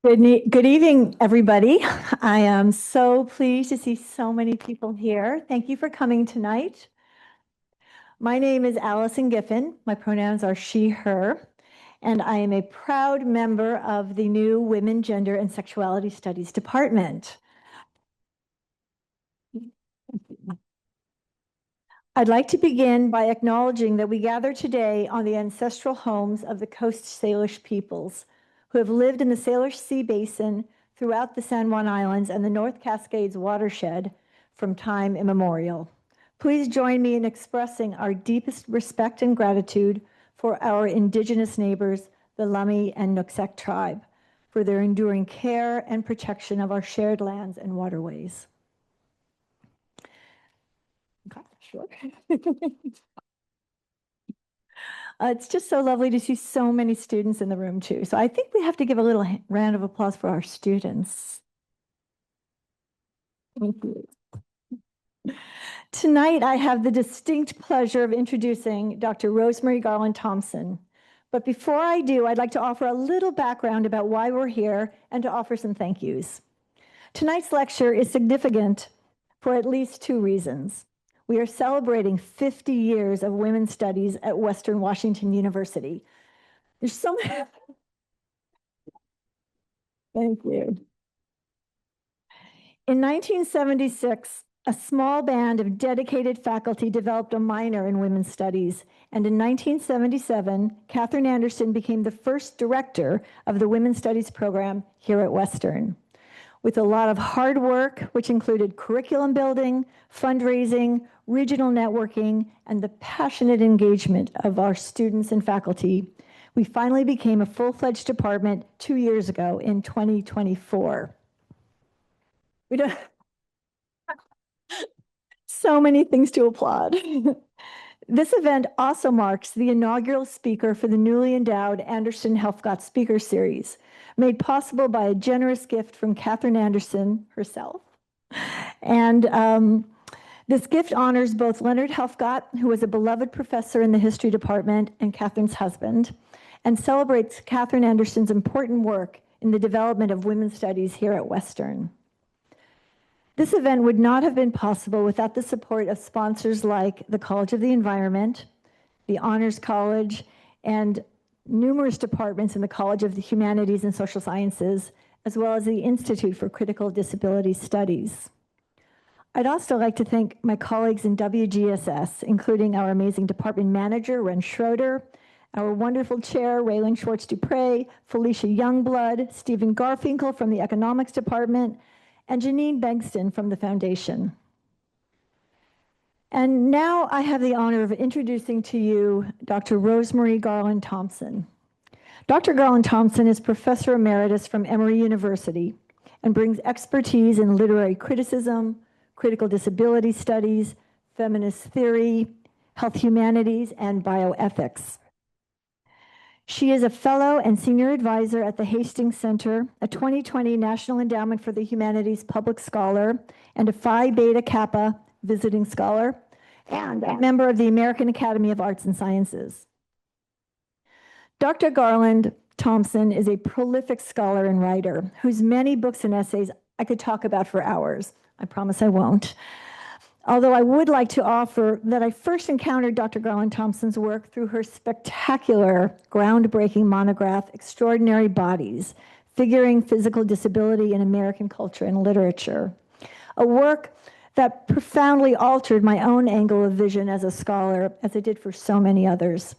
Good evening, everybody. I am so pleased to see so many people here. Thank you for coming tonight. My name is Allison Giffen. My pronouns are she, her, and I am a proud member of the new Women, Gender, and Sexuality Studies Department. I'd like to begin by acknowledging that we gather today on the ancestral homes of the Coast Salish peoples who have lived in the Salish Sea Basin throughout the San Juan Islands and the North Cascades watershed from time immemorial. Please join me in expressing our deepest respect and gratitude for our Indigenous neighbors, the Lummi and Nooksack tribe, for their enduring care and protection of our shared lands and waterways. Okay, sure. It's just so lovely to see so many students in the room too. So I think we have to give a little round of applause for our students. Thank you. Tonight, I have the distinct pleasure of introducing Dr. Rosemarie Garland Thomson. But before I do, I'd like to offer a little background about why we're here and to offer some thank yous. Tonight's lecture is significant for at least two reasons. We are celebrating 50 years of women's studies at Western Washington University. There's so many. Thank you. In 1976, a small band of dedicated faculty developed a minor in women's studies, and in 1977, Catherine Anderson became the first director of the Women's Studies program here at Western. With a lot of hard work, which included curriculum building, fundraising, regional networking, and the passionate engagement of our students and faculty, we finally became a full-fledged department 2 years ago in 2024. We don't. So many things to applaud. This event also marks the inaugural speaker for the newly endowed Anderson Helfgott Speaker Series, made possible by a generous gift from Catherine Anderson herself. And this gift honors both Leonard Helfgott, who was a beloved professor in the history department, and Catherine's husband, and celebrates Catherine Anderson's important work in the development of women's studies here at Western. This event would not have been possible without the support of sponsors like the College of the Environment, the Honors College, and numerous departments in the College of the Humanities and Social Sciences, as well as the Institute for Critical Disability Studies. I'd also like to thank my colleagues in WGSS, including our amazing department manager, Ren Schroeder, our wonderful chair, Raylan Schwartz-Dupre, Felicia Youngblood, Stephen Garfinkel from the Economics Department, and Janine Bengston from the Foundation. And now I have the honor of introducing to you Dr. Rosemarie Garland Thomson. Dr. Garland Thomson is Professor Emeritus from Emory University and brings expertise in literary criticism, critical disability studies, feminist theory, health humanities, and bioethics. She is a fellow and senior advisor at the Hastings Center, a 2020 National Endowment for the Humanities Public Scholar, and a Phi Beta Kappa visiting scholar, and a member of the American Academy of Arts and Sciences. Dr. Garland Thomson is a prolific scholar and writer whose many books and essays I could talk about for hours. I promise I won't. Although I would like to offer that I first encountered Dr. Garland Thomson's work through her spectacular, groundbreaking monograph, Extraordinary Bodies, Figuring Physical Disability in American Culture and Literature, a work that profoundly altered my own angle of vision as a scholar, as it did for so many others.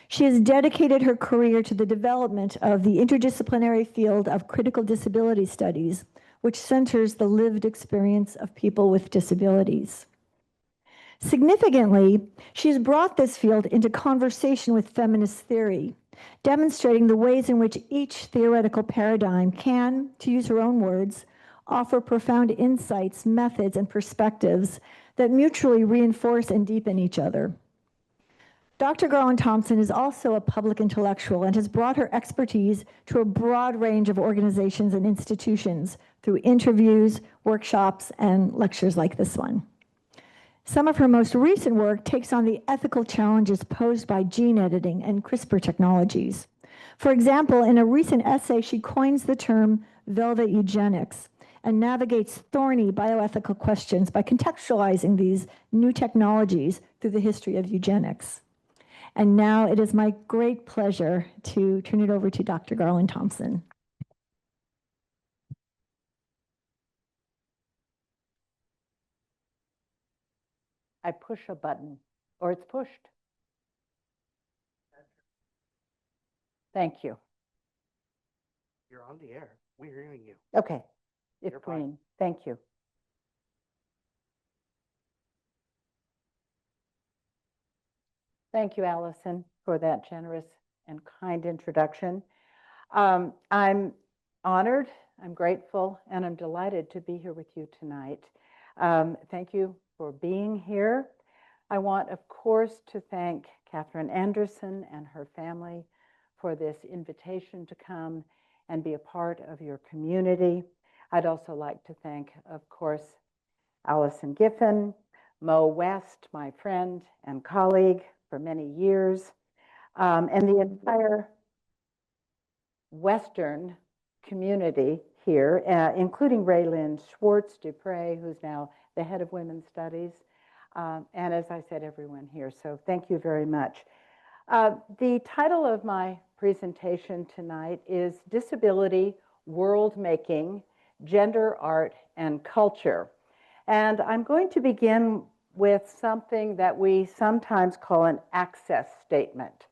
She has dedicated her career to the development of the interdisciplinary field of critical disability studies, which centers the lived experience of people with disabilities. Significantly, she has brought this field into conversation with feminist theory, demonstrating the ways in which each theoretical paradigm can, to use her own words, offer profound insights, methods, and perspectives that mutually reinforce and deepen each other. Dr. Garland Thomson is also a public intellectual and has brought her expertise to a broad range of organizations and institutions through interviews, workshops, and lectures like this one. Some of her most recent work takes on the ethical challenges posed by gene editing and CRISPR technologies. For example, in a recent essay, she coins the term velvet eugenics and navigates thorny bioethical questions by contextualizing these new technologies through the history of eugenics. And now it is my great pleasure to turn it over to Dr. Garland Thomson. I push a button, or it's pushed. Thank you. You're on the air. We're hearing you. Okay, it's You're fine. green. Thank you. Thank you, Allison, for that generous and kind introduction. I'm honored, I'm grateful, and I'm delighted to be here with you tonight. Thank you for being here. I want, of course, to thank Catherine Anderson and her family for this invitation to come and be a part of your community. I'd also like to thank, of course, Allison Giffen, Mo West, my friend and colleague for many years, and the entire Western community here, including Raylyn Schwartz-Dupre, who's now the head of Women's Studies, and as I said, everyone here. So thank you very much. The title of my presentation tonight is Disability, World Making, Gender, Art, and Culture. And I'm going to begin with something that we sometimes call an access statement.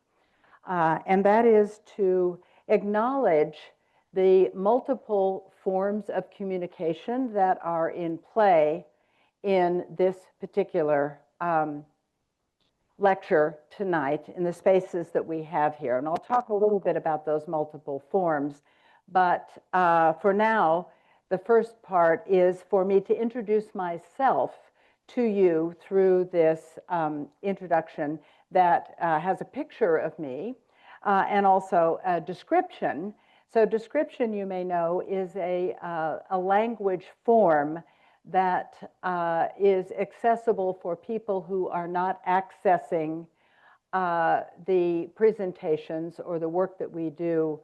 And that is to acknowledge the multiple forms of communication that are in play in this particular lecture tonight in the spaces that we have here. And I'll talk a little bit about those multiple forms. But for now, the first part is for me to introduce myself to you through this introduction that has a picture of me and also a description. So description, you may know, is a language form that is accessible for people who are not accessing the presentations or the work that we do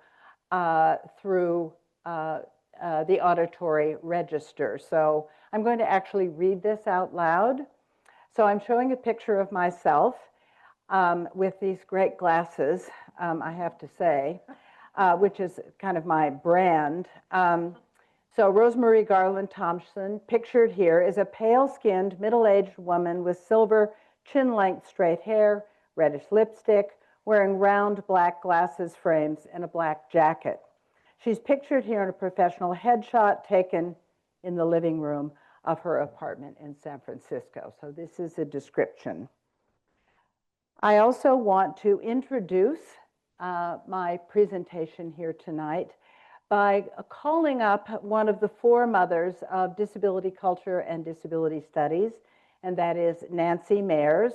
through the auditory register. So I'm going to actually read this out loud. So I'm showing a picture of myself with these great glasses, I have to say, which is kind of my brand. So Rosemarie Garland Thomson, pictured here, is a pale-skinned, middle-aged woman with silver chin-length straight hair, reddish lipstick, wearing round black glasses frames and a black jacket. She's pictured here in a professional headshot taken in the living room of her apartment in San Francisco. So this is a description. I also want to introduce my presentation here tonight by calling up one of the foremothers of disability culture and disability studies, and that is Nancy Mayers,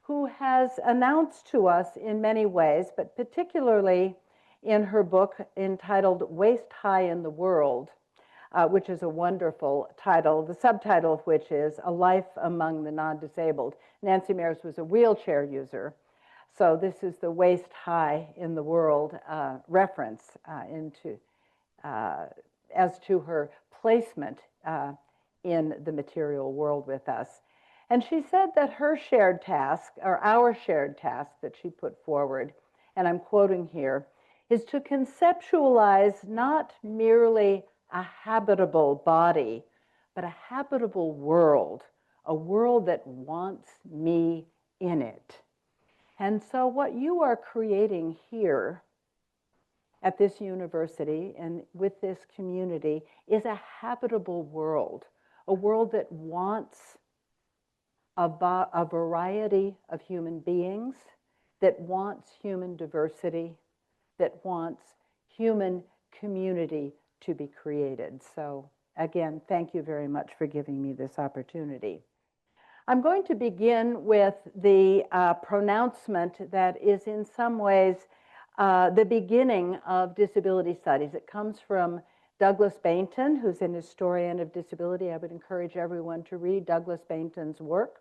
who has announced to us in many ways, but particularly in her book entitled Waist High in the World, which is a wonderful title, the subtitle of which is A Life Among the Non-Disabled. Nancy Mayers was a wheelchair user, so this is the Waist High in the World reference as to her placement in the material world with us. And she said that her shared task, or our shared task that she put forward, and I'm quoting here, is to conceptualize not merely a habitable body, but a habitable world, a world that wants me in it. And so what you are creating here at this university and with this community is a habitable world, a world that wants a variety of human beings, that wants human diversity, that wants human community to be created. So again, thank you very much for giving me this opportunity. I'm going to begin with the pronouncement that is in some ways the beginning of disability studies. It comes from Douglas Bainton, who's an historian of disability. I would encourage everyone to read Douglas Bainton's work.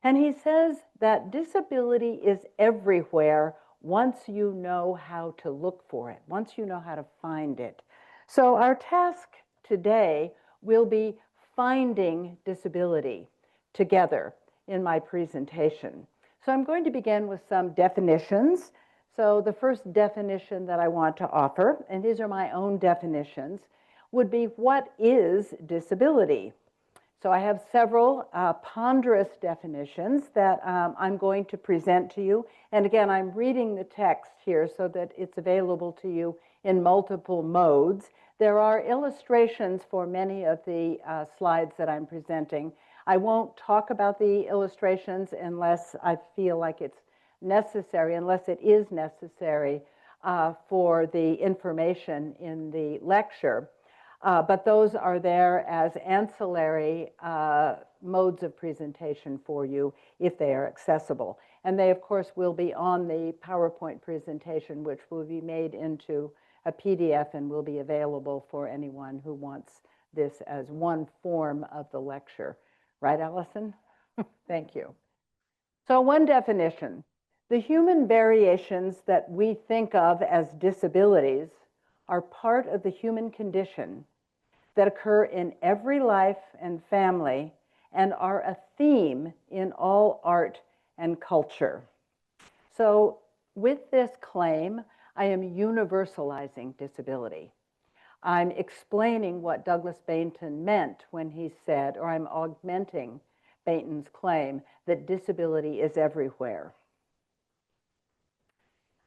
And he says that disability is everywhere once you know how to look for it, once you know how to find it. So our task today will be finding disability together in my presentation. So I'm going to begin with some definitions. So the first definition that I want to offer, and these are my own definitions, would be what is disability? So I have several ponderous definitions that I'm going to present to you. And again, I'm reading the text here so that it's available to you in multiple modes. There are illustrations for many of the slides that I'm presenting. I won't talk about the illustrations unless I feel like it's necessary, unless it is necessary for the information in the lecture. But those are there as ancillary modes of presentation for you if they are accessible. And they, of course, will be on the PowerPoint presentation, which will be made into a PDF and will be available for anyone who wants this as one form of the lecture. Right, Allison? Thank you. So one definition, the human variations that we think of as disabilities are part of the human condition that occur in every life and family and are a theme in all art and culture. So with this claim, I am universalizing disability. I'm explaining what Douglas Bainton meant when he said, or I'm augmenting Bainton's claim that disability is everywhere.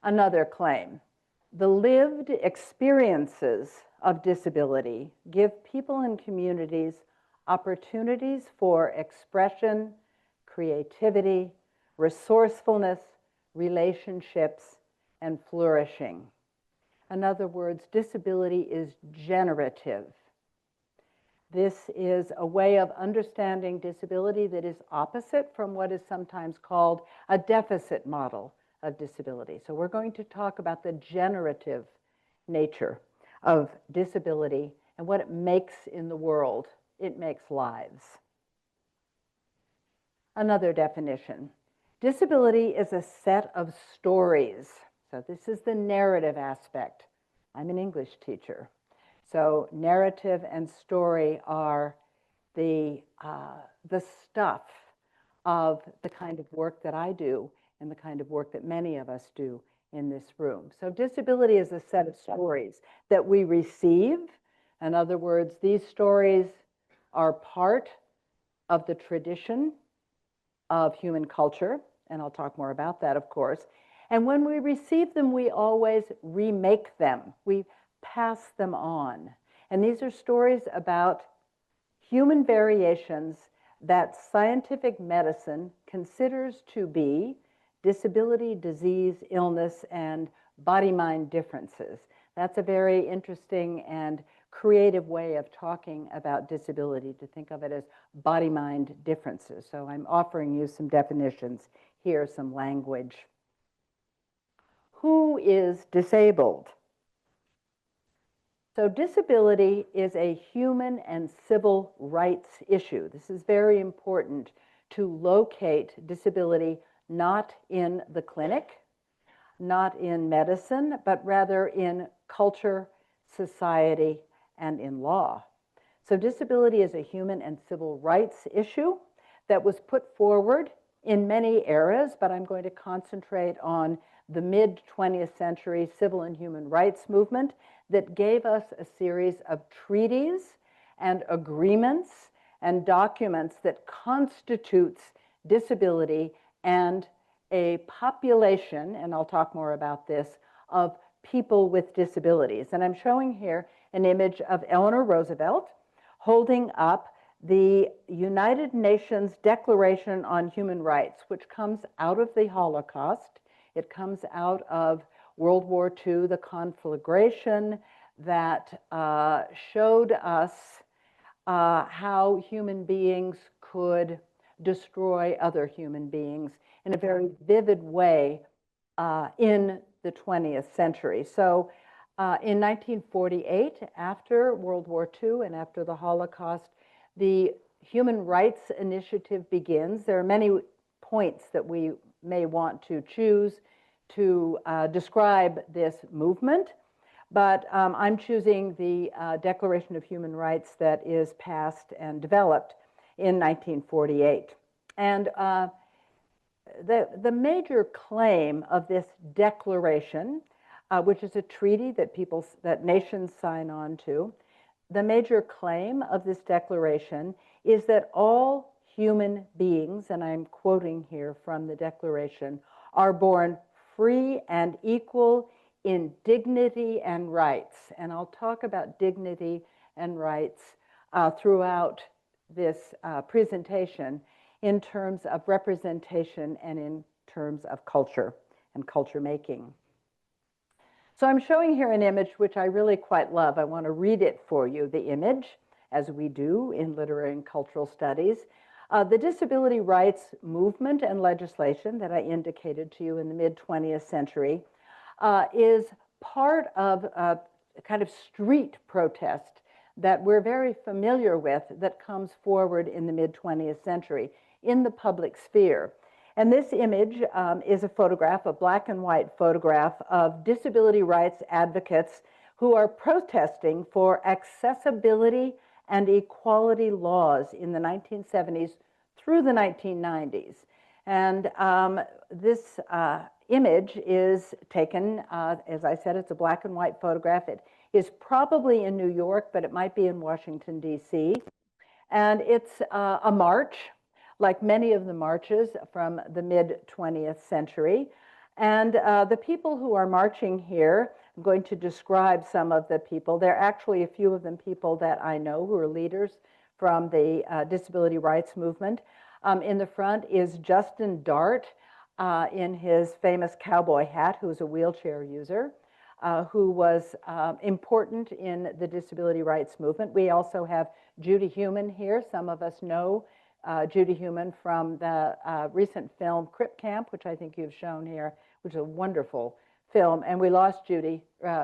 Another claim, the lived experiences of disability give people and communities opportunities for expression, creativity, resourcefulness, relationships, and flourishing. In other words, disability is generative. This is a way of understanding disability that is opposite from what is sometimes called a deficit model of disability. So we're going to talk about the generative nature of disability and what it makes in the world. It makes lives. Another definition, disability is a set of stories. So this is the narrative aspect. I'm an English teacher. So narrative and story are the stuff of the kind of work that I do and the kind of work that many of us do in this room. So disability is a set of stories that we receive. In other words, these stories are part of the tradition of human culture, and I'll talk more about that, of course. And when we receive them, we always remake them. We pass them on. And these are stories about human variations that scientific medicine considers to be disability, disease, illness, and body-mind differences. That's a very interesting and creative way of talking about disability, to think of it as body-mind differences. So I'm offering you some definitions here, some language. Who is disabled? So disability is a human and civil rights issue. This is very important to locate disability not in the clinic, not in medicine, but rather in culture, society, and in law. So disability is a human and civil rights issue that was put forward in many eras, but I'm going to concentrate on the mid-20th century civil and human rights movement that gave us a series of treaties and agreements and documents that constitutes disability and a population, and I'll talk more about this, of people with disabilities. And I'm showing here an image of Eleanor Roosevelt holding up the United Nations Declaration on Human Rights, which comes out of the Holocaust. It comes out of World War II, the conflagration that showed us how human beings could destroy other human beings in a very vivid way in the 20th century. So in 1948, after World War II and after the Holocaust, the Human Rights Initiative begins. There are many points that we may want to choose to describe this movement, but I'm choosing the Declaration of Human Rights that is passed and developed in 1948. And the major claim of this declaration, which is a treaty that nations sign on to, the major claim of this declaration is that all human beings, and I'm quoting here from the declaration, are born free and equal in dignity and rights. And I'll talk about dignity and rights throughout this presentation in terms of representation and in terms of culture and culture making. So I'm showing here an image which I really quite love. I want to read it for you, the image, as we do in literary and cultural studies. The disability rights movement and legislation that I indicated to you in the mid-20th century is part of a kind of street protest that we're very familiar with that comes forward in the mid-20th century in the public sphere. And this image is a photograph, a black and white photograph of disability rights advocates who are protesting for accessibility and equality laws in the 1970s through the 1990s. And this image is taken, as I said, it's a black and white photograph. It is probably in New York, but it might be in Washington, D.C. And it's a march, like many of the marches from the mid-20th century. And the people who are marching here, I'm going to describe some of the people. There are actually a few of them people that I know who are leaders from the disability rights movement. In the front is Justin Dart in his famous cowboy hat, who's a wheelchair user, who was important in the disability rights movement. We also have Judy Heumann here. Some of us know Judy Heumann from the recent film Crip Camp, which I think you've shown here, which is a wonderful film. And we lost Judy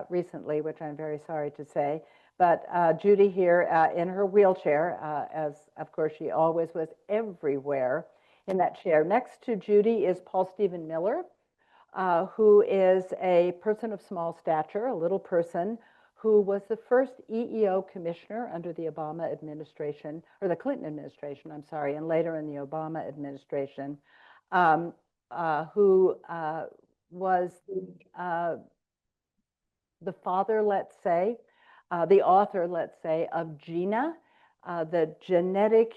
recently, which I'm very sorry to say. But Judy here in her wheelchair, as of course she always was everywhere in that chair. Next to Judy is Paul Stephen Miller, who is a person of small stature, a little person, who was the first EEO commissioner under the Obama administration, or the Clinton administration, I'm sorry, and later in the Obama administration, who was the father, let's say, the author, let's say, of GINA, the Genetic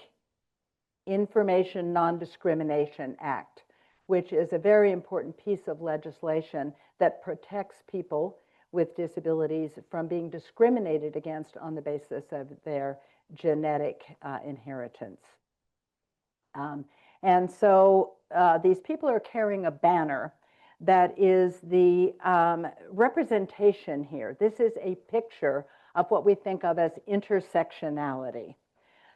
Information Non-Discrimination Act, which is a very important piece of legislation that protects people with disabilities from being discriminated against on the basis of their genetic inheritance. And so these people are carrying a banner that is the representation here. This is a picture of what we think of as intersectionality.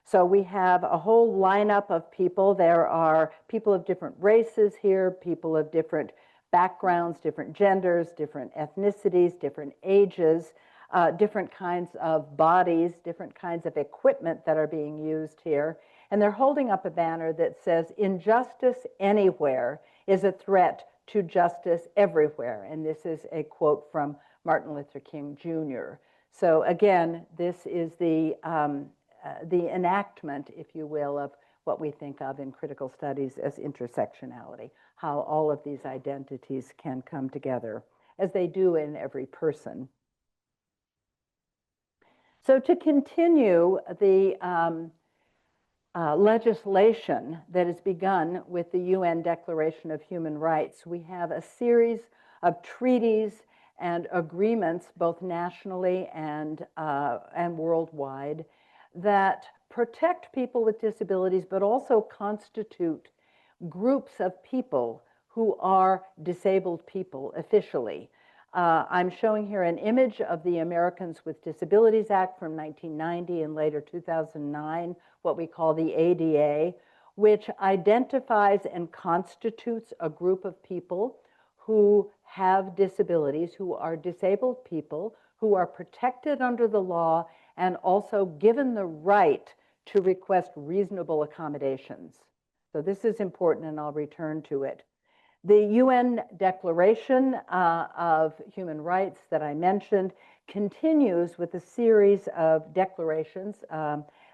So we have a whole lineup of people. There are people of different races here, people of different backgrounds, different genders, different ethnicities, different ages, different kinds of bodies, different kinds of equipment that are being used here. And they're holding up a banner that says, "Injustice anywhere is a threat to justice everywhere." And this is a quote from Martin Luther King Jr. So again, this is the enactment, if you will, of what we think of in critical studies as intersectionality, how all of these identities can come together, as they do in every person. So to continue the legislation that has begun with the UN Declaration of Human Rights, we have a series of treaties and agreements, both nationally and worldwide, that protect people with disabilities, but also constitute groups of people who are disabled people officially. I'm showing here an image of the Americans with Disabilities Act from 1990 and later 2009, what we call the ADA, which identifies and constitutes a group of people who have disabilities, who are disabled people, who are protected under the law and also given the right to request reasonable accommodations. So this is important, and I'll return to it. The UN Declaration of Human Rights that I mentioned continues with a series of declarations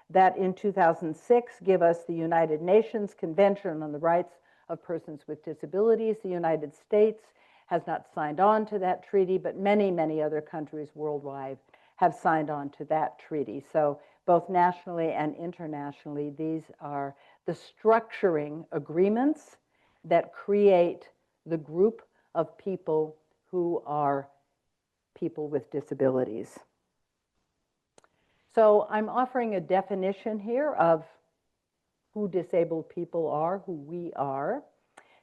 that in 2006 give us the United Nations Convention on the Rights of Persons with Disabilities. The United States has not signed on to that treaty, but many, many other countries worldwide have signed on to that treaty. So both nationally and internationally, these are the structuring agreements that create the group of people who are people with disabilities. So I'm offering a definition here of who disabled people are, who we are.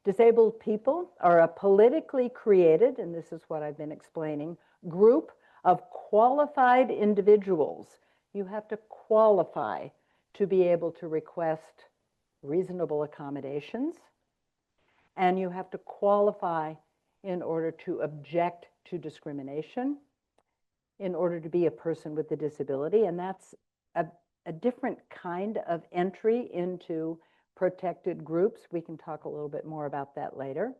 Disabled people are a politically created, and this is what I've been explaining, group of qualified individuals. You have to qualify to be able to request reasonable accommodations, and you have to qualify in order to object to discrimination, in order to be a person with a disability, and that's a different kind of entry into protected groups. We can talk a little bit more about that later.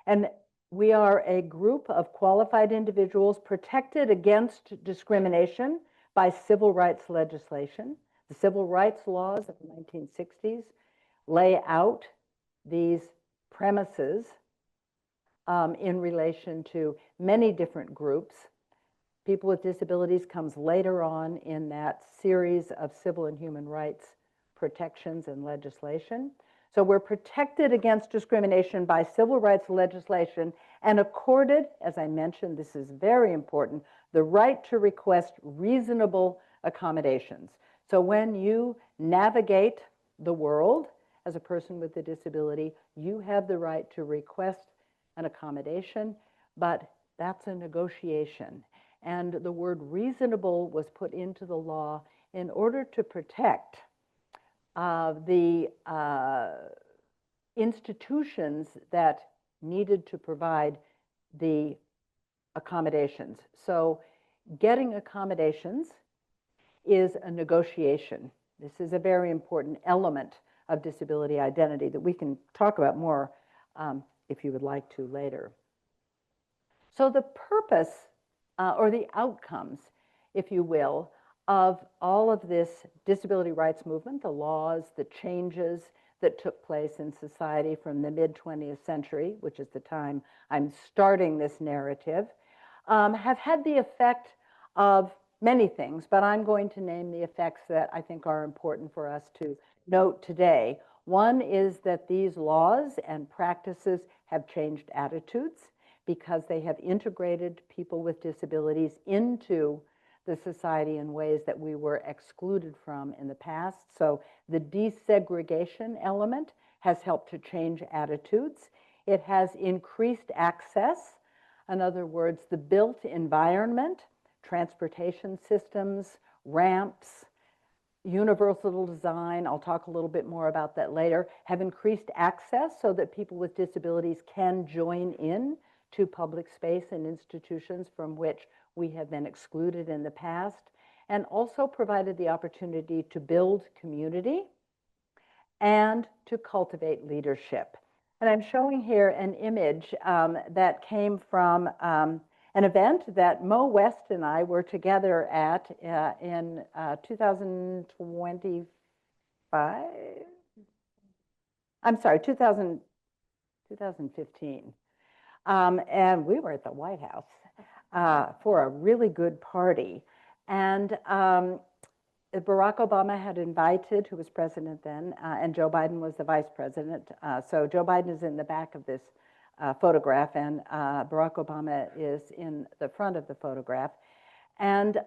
And we are a group of qualified individuals protected against discrimination by civil rights legislation. The civil rights laws of the 1960s lay out these premises in relation to many different groups. People with disabilities comes later on in that series of civil and human rights protections and legislation. So we're protected against discrimination by civil rights legislation and accorded, as I mentioned, this is very important, the right to request reasonable accommodations. So when you navigate the world as a person with a disability, you have the right to request an accommodation, but that's a negotiation. And the word reasonable was put into the law in order to protect the institutions that needed to provide the accommodations. So getting accommodations is a negotiation. This is a very important element of disability identity that we can talk about more if you would like to later. So the purpose or the outcomes, if you will, of all of this disability rights movement, the laws, the changes that took place in society from the mid-20th century, which is the time I'm starting this narrative, have had the effect of many things, but I'm going to name the effects that I think are important for us to note today. One is that these laws and practices have changed attitudes because they have integrated people with disabilities into the society in ways that we were excluded from in the past. So the desegregation element has helped to change attitudes. It has increased access. In other words, the built environment, transportation systems, ramps, universal design, I'll talk a little bit more about that later, have increased access so that people with disabilities can join in to public space and institutions from which we have been excluded in the past, and also provided the opportunity to build community and to cultivate leadership. And I'm showing here an image that came from an event that Mo West and I were together at in 2025. I'm sorry, 2015. And we were at the White House for a really good party. And Barack Obama had invited, who was president then, and Joe Biden was the vice president. So Joe Biden is in the back of this photograph, and Barack Obama is in the front of the photograph. And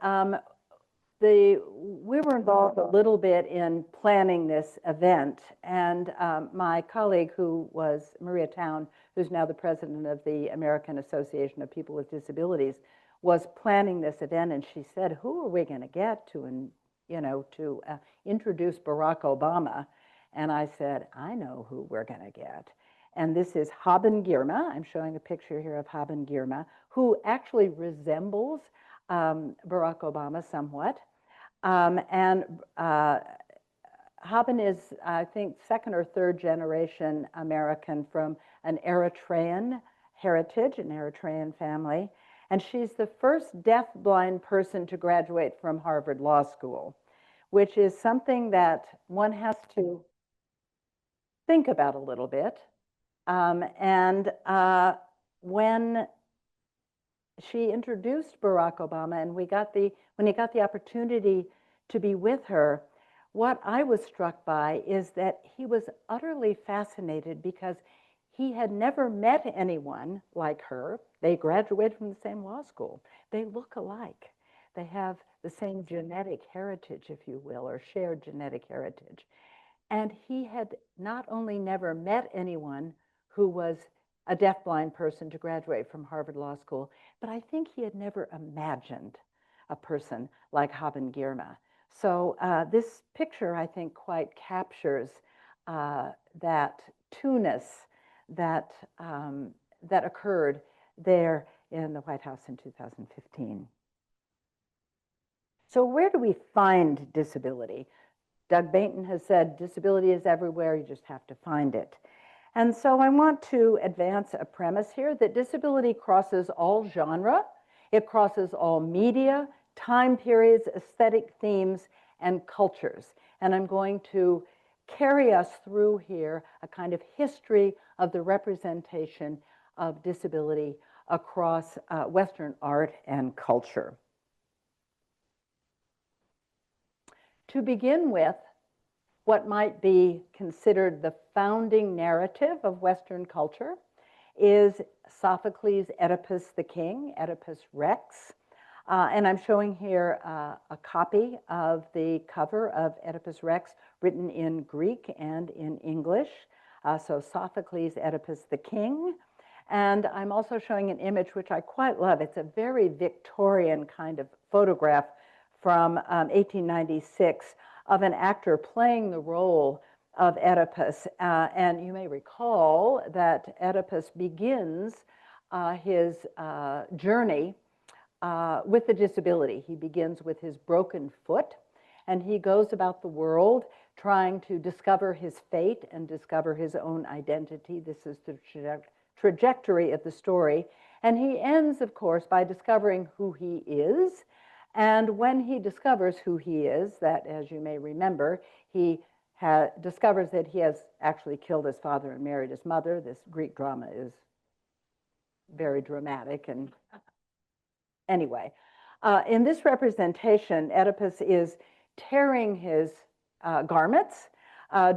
we were involved a little bit in planning this event. And my colleague, who was Maria Town, who's now the president of the American Association of People with Disabilities, was planning this event. And she said, who are we going to get to, introduce Barack Obama? And I said, I know who we're going to get. And this is Haben Girma. I'm showing a picture here of Haben Girma, who actually resembles Barack Obama somewhat. Haben is, I think, second or third generation American from an Eritrean heritage, an Eritrean family, and she's the first deafblind person to graduate from Harvard Law School, which is something that one has to think about a little bit. When she introduced Barack Obama, and when he got the opportunity to be with her, what I was struck by is that he was utterly fascinated because he had never met anyone like her. They graduated from the same law school. They look alike. They have the same genetic heritage, if you will, or shared genetic heritage. And he had not only never met anyone who was a deafblind person to graduate from Harvard Law School, but I think he had never imagined a person like Haben Girma. So this picture, I think, quite captures that two-ness that occurred there in the White House in 2015. So where do we find disability? Doug Bainton has said disability is everywhere, you just have to find it. And so I want to advance a premise here that disability crosses all genre, it crosses all media, time periods, aesthetic themes, and cultures. And I'm going to carry us through here a kind of history of the representation of disability across Western art and culture. To begin with, what might be considered the founding narrative of Western culture is Sophocles' Oedipus the King, Oedipus Rex. And I'm showing here a copy of the cover of Oedipus Rex written in Greek and in English. So Sophocles' Oedipus the King. And I'm also showing an image which I quite love. It's a very Victorian kind of photograph from 1896 of an actor playing the role of Oedipus. And you may recall that Oedipus begins his journey with a disability. He begins with his broken foot, and he goes about the world trying to discover his fate and discover his own identity. This is the trajectory of the story. And he ends, of course, by discovering who he is. And when he discovers who he is, that, as you may remember, he discovers that he has actually killed his father and married his mother. This Greek drama is very dramatic. And anyway, in this representation, Oedipus is tearing his garments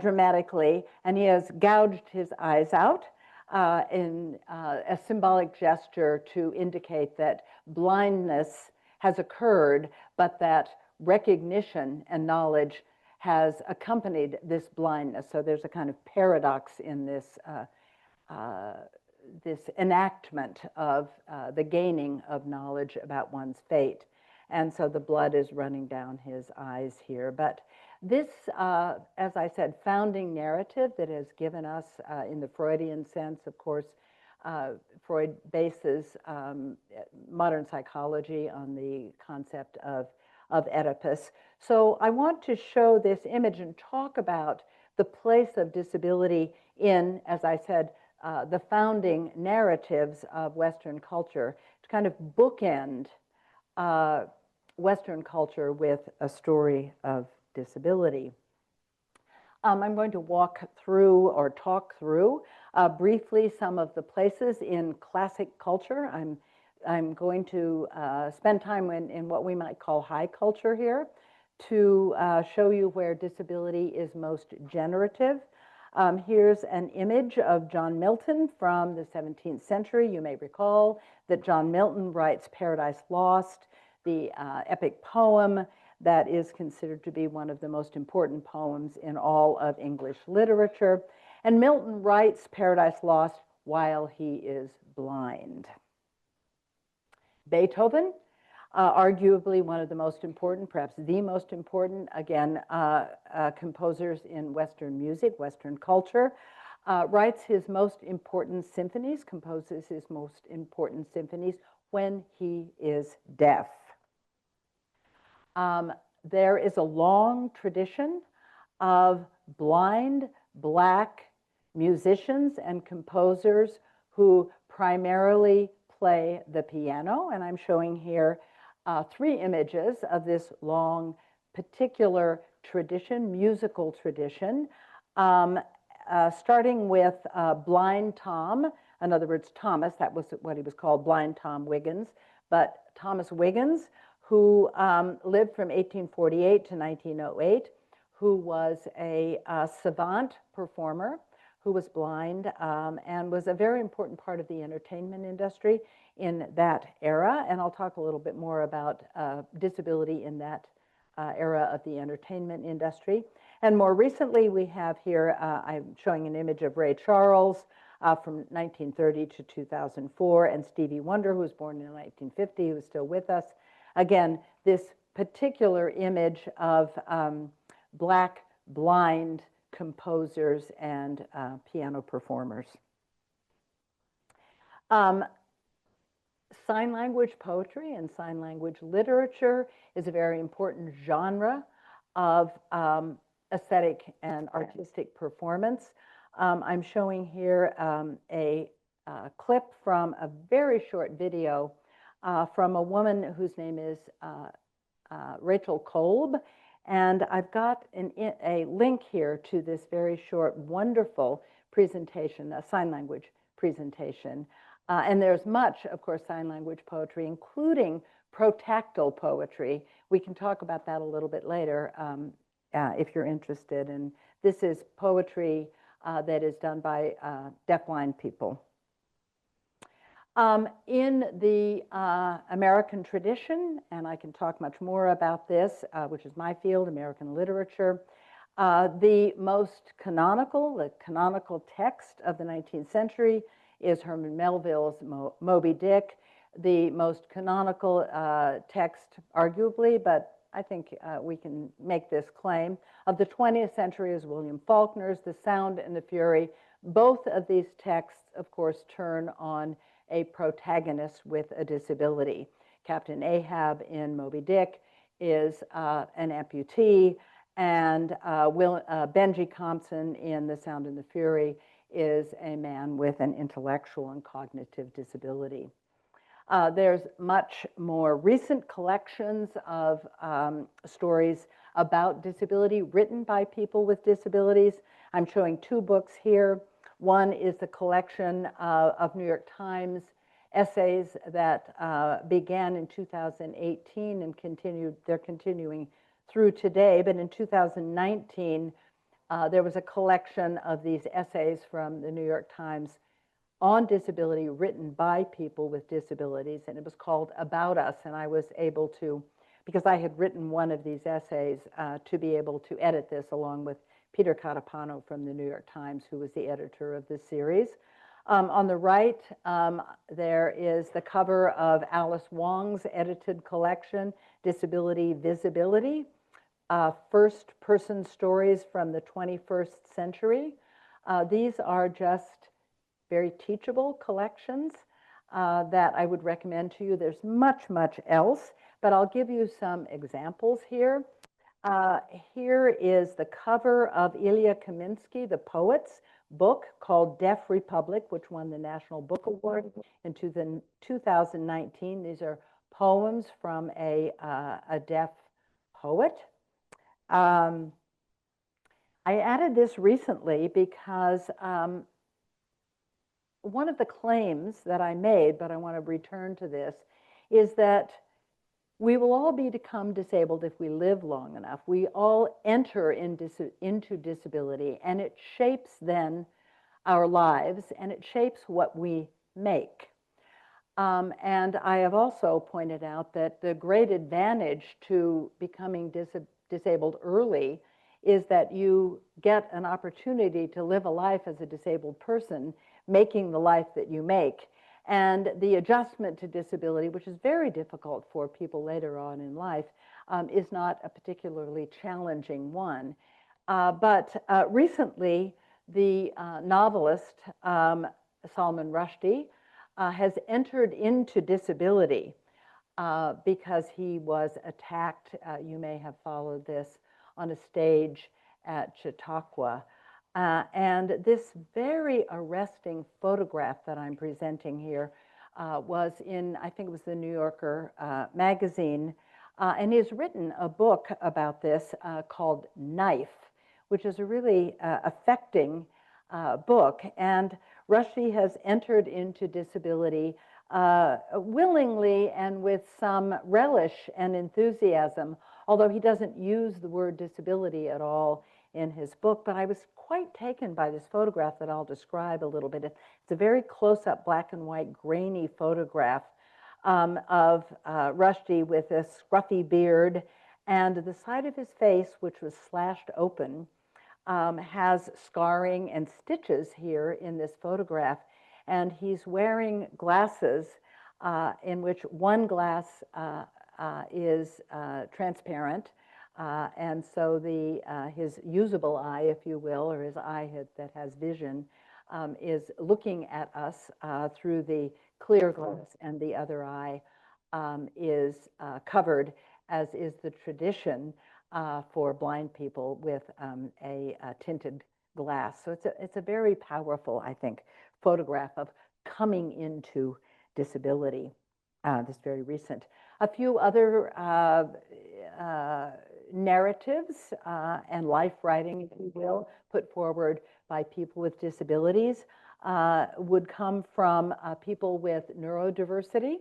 dramatically, and he has gouged his eyes out in a symbolic gesture to indicate that blindness has occurred, but that recognition and knowledge has accompanied this blindness. So there's a kind of paradox in this, this enactment of the gaining of knowledge about one's fate. And so the blood is running down his eyes here. But this, as I said, founding narrative that has given us, in the Freudian sense, of course, Freud bases modern psychology on the concept of Oedipus. So I want to show this image and talk about the place of disability in, as I said, the founding narratives of Western culture, to kind of bookend Western culture with a story of disability. I'm going to walk through or talk through briefly some of the places in classic culture. I'm going to spend time in what we might call high culture here to show you where disability is most generative. Here's an image of John Milton from the 17th century. You may recall that John Milton writes Paradise Lost, the epic poem that is considered to be one of the most important poems in all of English literature. And Milton writes Paradise Lost while he is blind. Beethoven, arguably one of the most important, perhaps the most important, again, composers in Western music, Western culture, writes his most important symphonies, composes his most important symphonies when he is deaf. There is a long tradition of blind, Black, musicians and composers who primarily play the piano. And I'm showing here 3 images of this long, particular tradition, musical tradition, starting with Blind Tom. In other words, Thomas, that was what he was called, Blind Tom Wiggins, but Thomas Wiggins, who lived from 1848 to 1908, who was a savant performer, who was blind, and was a very important part of the entertainment industry in that era. And I'll talk a little bit more about disability in that era of the entertainment industry. And more recently, we have here, I'm showing an image of Ray Charles from 1930 to 2004, and Stevie Wonder, who was born in 1950, who is still with us. Again, this particular image of Black blind composers and piano performers. Sign language poetry and sign language literature is a very important genre of aesthetic and artistic performance. I'm showing here a clip from a very short video from a woman whose name is Rachel Kolb. And I've got a link here to this very short, wonderful presentation, a sign language presentation. And there's much, of course, sign language poetry, including protactile poetry. We can talk about that a little bit later if you're interested. And this is poetry that is done by deafblind people. In the American tradition, and I can talk much more about this, which is my field, American literature, the canonical text of the 19th century is Herman Melville's Moby Dick. The most canonical text, arguably, but I think we can make this claim, of the 20th century is William Faulkner's The Sound and the Fury. Both of these texts, of course, turn on a protagonist with a disability. Captain Ahab in Moby Dick is an amputee, and Benji Compson in The Sound and the Fury is a man with an intellectual and cognitive disability. There's much more recent collections of stories about disability written by people with disabilities. I'm showing 2 books here. One is the collection of New York Times essays that began in 2018 and they're continuing through today. But in 2019, there was a collection of these essays from the New York Times on disability written by people with disabilities, and it was called About Us. And I was able to, because I had written one of these essays, to be able to edit this along with Peter Catapano from the New York Times, who was the editor of this series. On the right, there is the cover of Alice Wong's edited collection, Disability Visibility, first-person stories from the 21st century. These are just very teachable collections that I would recommend to you. There's much, much else, but I'll give you some examples here. Here is the cover of Ilya Kaminsky, the poet's book called Deaf Republic, which won the National Book Award in 2019. These are poems from a deaf poet. I added this recently because one of the claims that I made, but I want to return to this, is that we will all become disabled if we live long enough. We all enter into disability, and it shapes then our lives, and it shapes what we make. And I have also pointed out that the great advantage to becoming disabled early is that you get an opportunity to live a life as a disabled person, making the life that you make. And the adjustment to disability, which is very difficult for people later on in life, is not a particularly challenging one. But recently, the novelist Salman Rushdie has entered into disability because he was attacked. You may have followed this on a stage at Chautauqua. And this very arresting photograph that I'm presenting here was in, I think it was the New Yorker magazine. And he's written a book about this called Knife, which is a really affecting book. And Rushdie has entered into disability willingly and with some relish and enthusiasm, although he doesn't use the word disability at all in his book. But I was quite taken by this photograph that I'll describe a little bit. It's a very close-up black and white grainy photograph of Rushdie with a scruffy beard, and the side of his face, which was slashed open, has scarring and stitches here in this photograph. And he's wearing glasses in which one glass is transparent. And so his usable eye, if you will, or his eye that has vision, is looking at us through the clear glass, and the other eye is covered, as is the tradition for blind people with a tinted glass. So it's a very powerful, I think, photograph of coming into disability, this very recent. A few other narratives and life writing, if you will, put forward by people with disabilities would come from people with neurodiversity.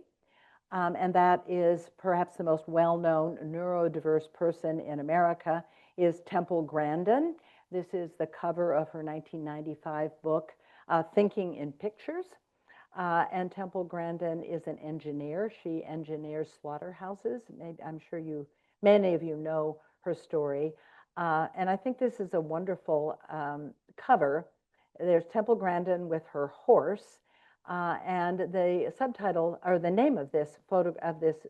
And that is perhaps the most well-known neurodiverse person in America is Temple Grandin. This is the cover of her 1995 book, Thinking in Pictures. And Temple Grandin is an engineer. She engineers slaughterhouses. I'm sure many of you know her story. And I think this is a wonderful cover. There's Temple Grandin with her horse. And the subtitle, or the name of this photo, of this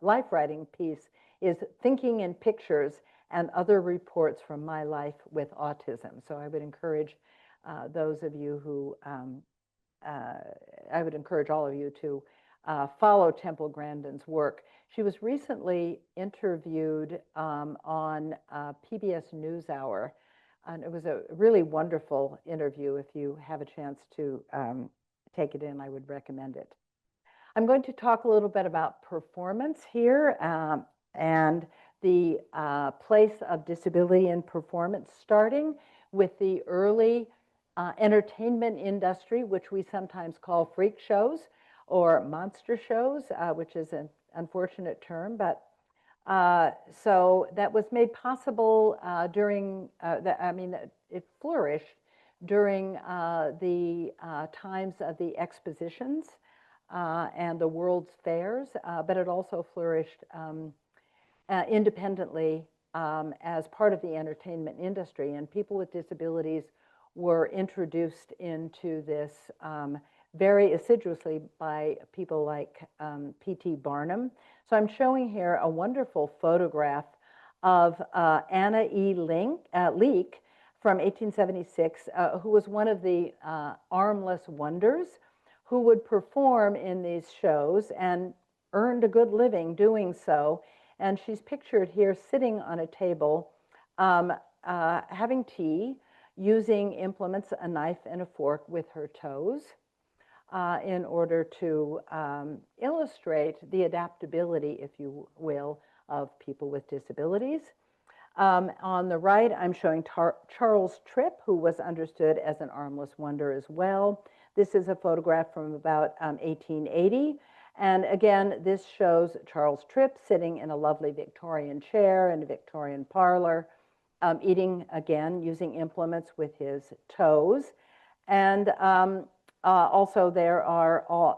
life writing piece is Thinking in Pictures and Other Reports from My Life with Autism. So I would encourage those of you who, I would encourage all of you to follow Temple Grandin's work. She was recently interviewed on PBS NewsHour. And it was a really wonderful interview. If you have a chance to take it in, I would recommend it. I'm going to talk a little bit about performance here and the place of disability in performance, starting with the early entertainment industry, which we sometimes call freak shows or monster shows, which is an unfortunate term, but so that was made possible during, it flourished during the times of the expositions and the World's Fairs, but it also flourished independently as part of the entertainment industry. And people with disabilities were introduced into this very assiduously by people like P.T. Barnum. So I'm showing here a wonderful photograph of Anna E. Leek from 1876, who was one of the armless wonders who would perform in these shows and earned a good living doing so. And she's pictured here sitting on a table having tea, using implements, a knife and a fork with her toes. In order to illustrate the adaptability, if you will, of people with disabilities. On the right, I'm showing Charles Tripp, who was understood as an armless wonder as well. This is a photograph from about 1880. And again, this shows Charles Tripp sitting in a lovely Victorian chair in a Victorian parlor, eating, again, using implements with his toes. And also, there are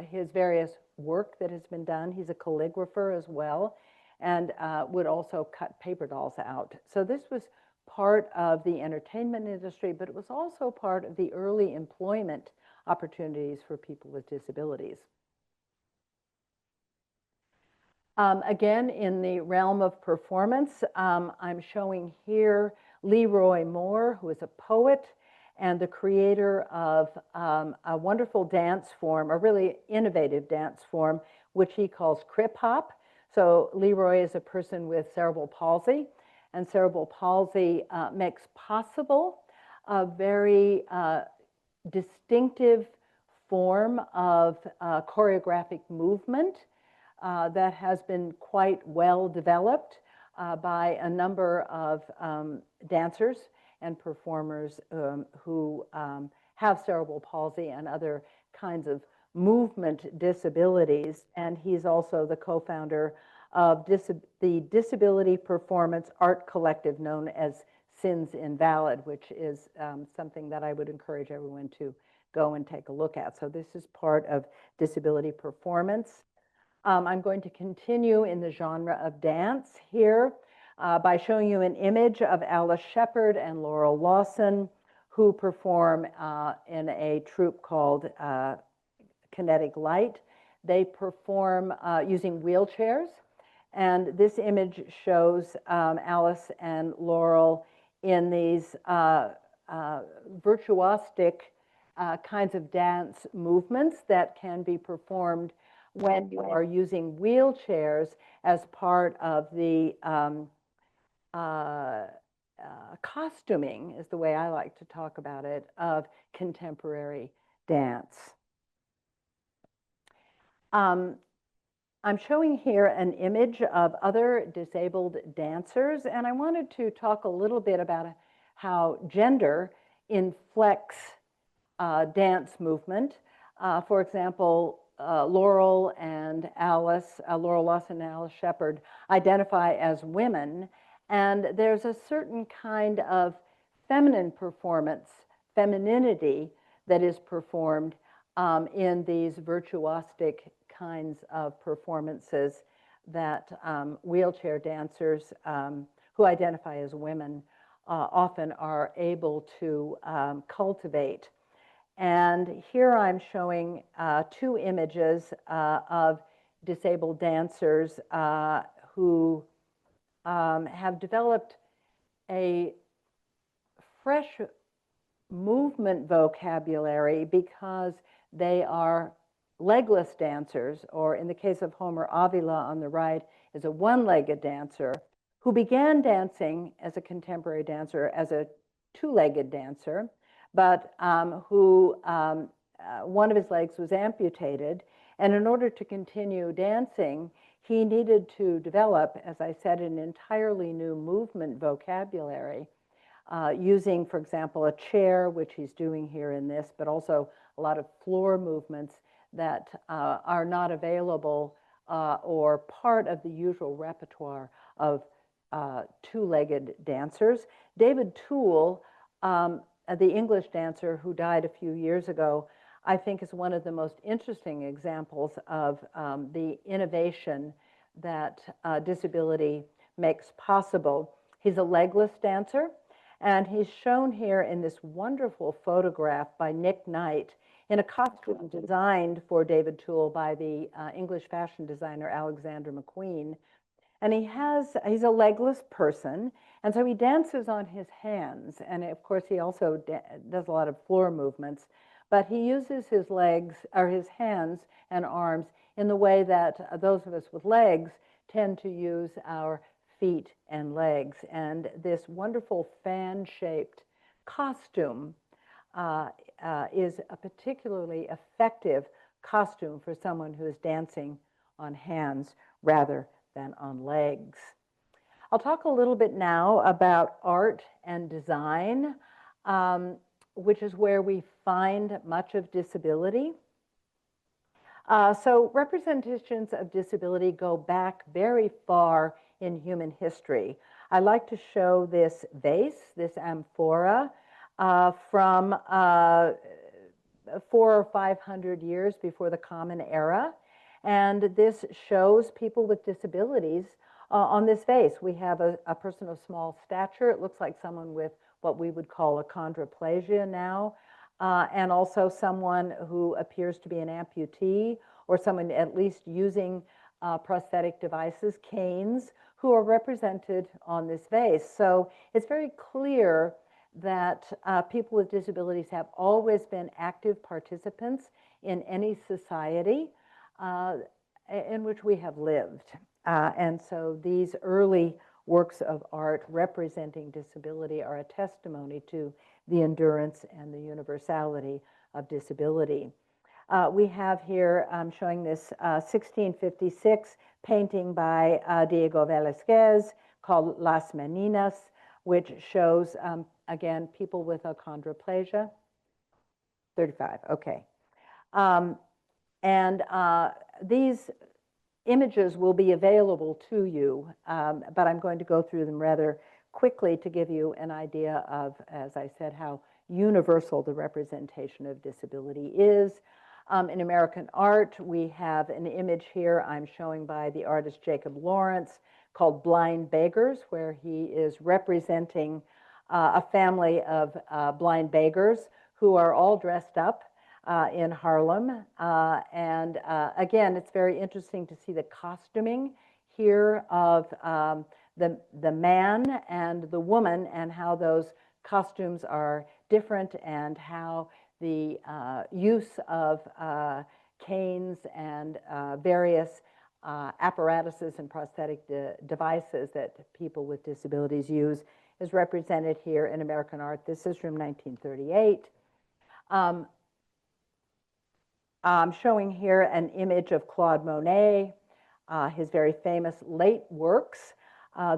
his various work that has been done. He's a calligrapher as well, and would also cut paper dolls out. So this was part of the entertainment industry, but it was also part of the early employment opportunities for people with disabilities. Again, in the realm of performance, I'm showing here Leroy Moore, who is a poet and the creator of a wonderful dance form, a really innovative dance form, which he calls crip hop. So Leroy is a person with cerebral palsy, and cerebral palsy makes possible a very distinctive form of choreographic movement that has been quite well developed by a number of dancers and performers who have cerebral palsy and other kinds of movement disabilities. And he's also the co-founder of the Disability Performance Art Collective known as Sins Invalid, which is something that I would encourage everyone to go and take a look at. So this is part of disability performance. I'm going to continue in the genre of dance here by showing you an image of Alice Shepard and Laurel Lawson, who perform in a troupe called Kinetic Light. They perform using wheelchairs. And this image shows Alice and Laurel in these virtuosic kinds of dance movements that can be performed when you are using wheelchairs as part of the costuming, is the way I like to talk about it, of contemporary dance. I'm showing here an image of other disabled dancers, and I wanted to talk a little bit about how gender inflects dance movement. For example, Laurel Lawson and Alice Shepard identify as women, and there's a certain kind of feminine performance, femininity that is performed in these virtuosic kinds of performances that wheelchair dancers who identify as women often are able to cultivate. And here I'm showing two images of disabled dancers who have developed a fresh movement vocabulary because they are legless dancers, or in the case of Homer Avila on the right, is a one-legged dancer who began dancing as a contemporary dancer as a two-legged dancer, but who one of his legs was amputated. And in order to continue dancing, he needed to develop, as I said, an entirely new movement vocabulary using, for example, a chair, which he's doing here in this, but also a lot of floor movements that are not available or part of the usual repertoire of two-legged dancers. David Toole, the English dancer who died a few years ago, I think is one of the most interesting examples of the innovation that disability makes possible. He's a legless dancer, and he's shown here in this wonderful photograph by Nick Knight in a costume designed for David Toole by the English fashion designer Alexander McQueen. And he's a legless person, and so he dances on his hands. And of course, he also does a lot of floor movements, but he uses his legs, or his hands and arms, in the way that those of us with legs tend to use our feet and legs. And this wonderful fan-shaped costume is a particularly effective costume for someone who is dancing on hands rather than on legs. I'll talk a little bit now about art and design, which is where we find much of disability. So representations of disability go back very far in human history. I like to show this vase, this amphora, from 400 or 500 years before the Common Era. And this shows people with disabilities on this vase. We have a person of small stature. It looks like someone with what we would call a chondroplasia now, and also someone who appears to be an amputee, or someone at least using prosthetic devices, canes, who are represented on this vase. So it's very clear that people with disabilities have always been active participants in any society in which we have lived. And so these early works of art representing disability are a testimony to the endurance and the universality of disability. We have here, showing this 1656 painting by Diego Velázquez called Las Meninas, which shows, again, people with achondroplasia. 35, okay. These images will be available to you, but I'm going to go through them rather quickly to give you an idea of, as I said, how universal the representation of disability is. In American art, we have an image here I'm showing by the artist Jacob Lawrence called Blind Beggars, where he is representing a family of blind beggars who are all dressed up in Harlem. Again, it's very interesting to see the costuming here of the man and the woman and how those costumes are different and how the use of canes and various apparatuses and prosthetic devices that people with disabilities use is represented here in American art. This is from 1938. I'm showing here an image of Claude Monet, his very famous late works.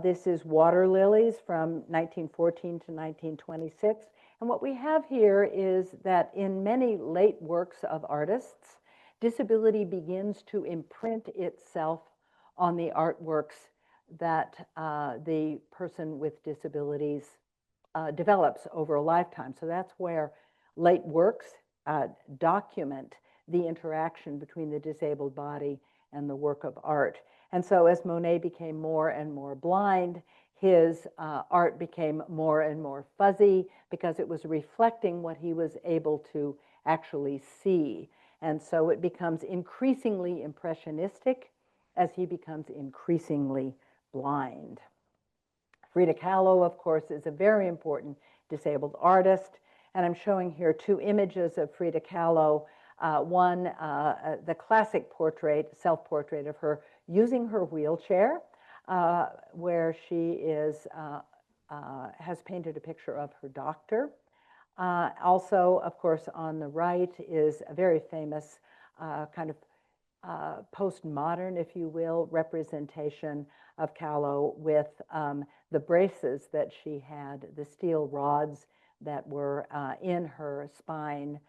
This is Water Lilies from 1914 to 1926. And what we have here is that in many late works of artists, disability begins to imprint itself on the artworks that the person with disabilities develops over a lifetime. So that's where late works document the interaction between the disabled body and the work of art. And so as Monet became more and more blind, his art became more and more fuzzy because it was reflecting what he was able to actually see. And so it becomes increasingly impressionistic as he becomes increasingly blind. Frida Kahlo, of course, is a very important disabled artist. And I'm showing here two images of Frida Kahlo. One, the classic portrait, self-portrait of her using her wheelchair, where she is, has painted a picture of her doctor. Also, of course, on the right is a very famous kind of postmodern, if you will, representation of Kahlo with the braces that she had, the steel rods that were in her spine,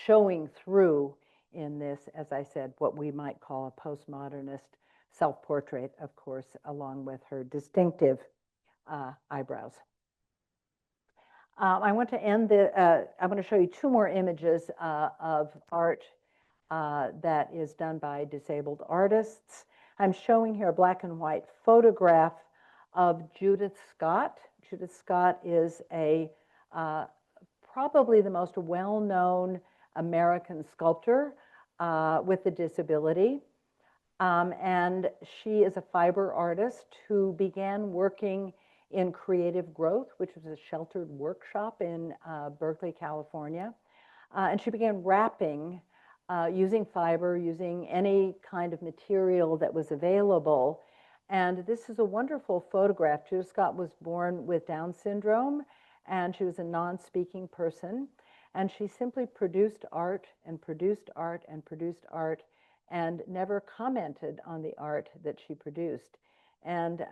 showing through in this, as I said, what we might call a postmodernist self-portrait, of course, along with her distinctive eyebrows. I want to end the, I want to show you two more images of art that is done by disabled artists. I'm showing here a black and white photograph of Judith Scott. Judith Scott is a probably the most well-known American sculptor with a disability. And she is a fiber artist who began working in Creative Growth, which was a sheltered workshop in Berkeley, California. And she began wrapping using fiber, using any kind of material that was available. And this is a wonderful photograph. Judith Scott was born with Down syndrome, and she was a non-speaking person. And she simply produced art and produced art and produced art and never commented on the art that she produced. And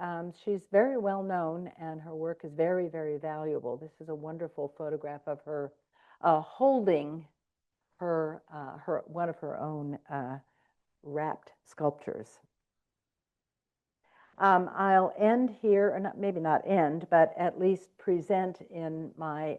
she's very well known, and her work is very, very valuable. This is a wonderful photograph of her holding her, one of her own wrapped sculptures. I'll end here, or not, maybe not end, but at least present in my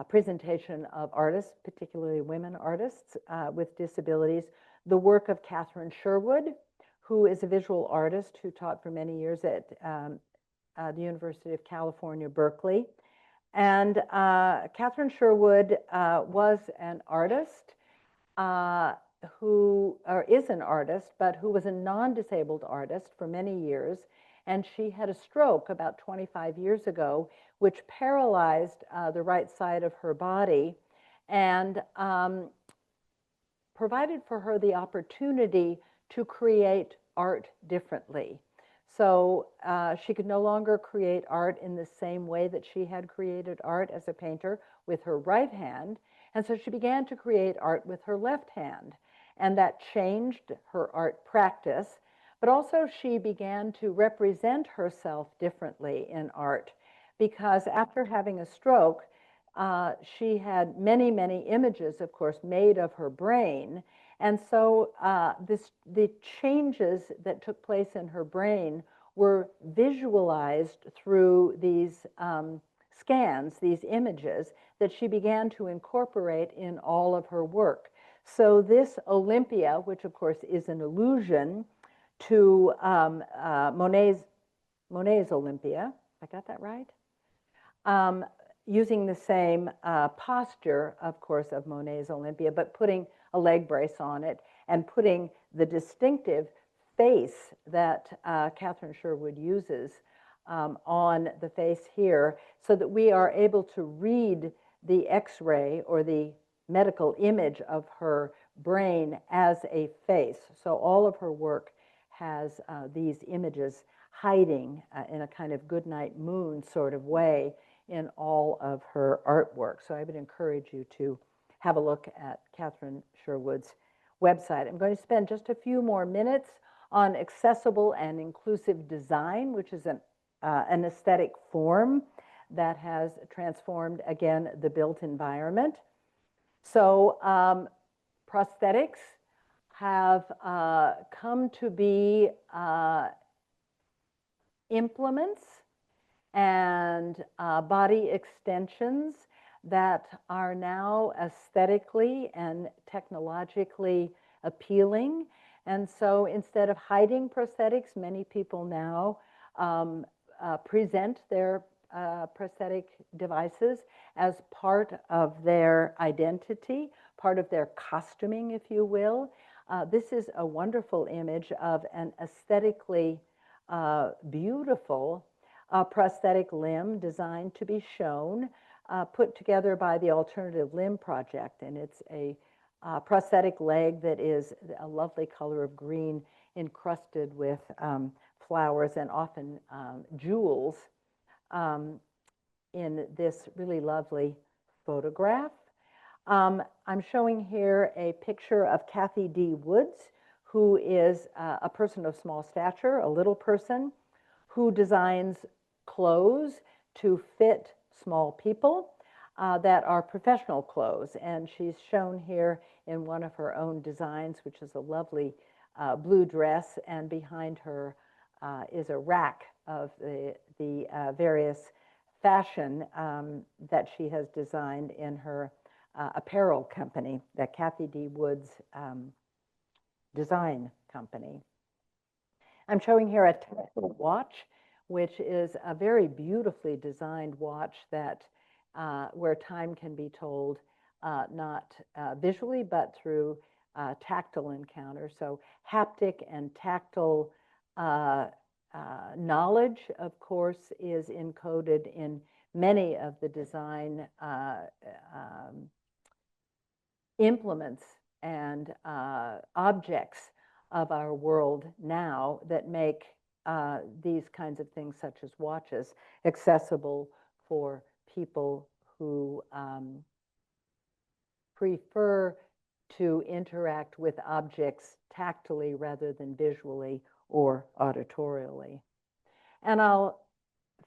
presentation of artists, particularly women artists with disabilities, the work of Catherine Sherwood, who is a visual artist who taught for many years at the University of California, Berkeley. And Catherine Sherwood was an artist who is an artist, but who was a non-disabled artist for many years. And she had a stroke about 25 years ago, which paralyzed the right side of her body and provided for her the opportunity to create art differently. So she could no longer create art in the same way that she had created art as a painter with her right hand. And so she began to create art with her left hand. And that changed her art practice. But also she began to represent herself differently in art, because after having a stroke, she had many, many images, of course, made of her brain. And so the changes that took place in her brain were visualized through these scans, these images, that she began to incorporate in all of her work. So this Olympia, which of course is an allusion to Monet's Olympia, I got that right? Using the same posture, of course, of Monet's Olympia, but putting a leg brace on it and putting the distinctive face that Catherine Sherwood uses on the face here, so that we are able to read the X-ray or the medical image of her brain as a face. So all of her work has these images hiding in a kind of goodnight moon sort of way in all of her artwork. So I would encourage you to have a look at Catherine Sherwood's website. I'm going to spend just a few more minutes on accessible and inclusive design, which is an aesthetic form that has transformed, again, the built environment. So prosthetics have come to be implements and body extensions that are now aesthetically and technologically appealing. And so instead of hiding prosthetics, many people now present their prosthetic devices as part of their identity, part of their costuming, if you will. This is a wonderful image of an aesthetically beautiful prosthetic limb designed to be shown, put together by the Alternative Limb Project. And it's a prosthetic leg that is a lovely color of green encrusted with flowers and often jewels in this really lovely photograph. I'm showing here a picture of Kathy D. Woods, who is a person of small stature, a little person, who designs clothes to fit small people that are professional clothes. And she's shown here in one of her own designs, which is a lovely blue dress. And behind her is a rack of the various fashion that she has designed in her apparel company, the Kathy D. Woods Design Company. I'm showing here a Tesla watch, which is a very beautifully designed watch that where time can be told not visually, but through tactile encounter. So haptic and tactile knowledge, of course, is encoded in many of the design implements and objects of our world now that make these kinds of things, such as watches, accessible for people who prefer to interact with objects tactily rather than visually or auditorially. And I'll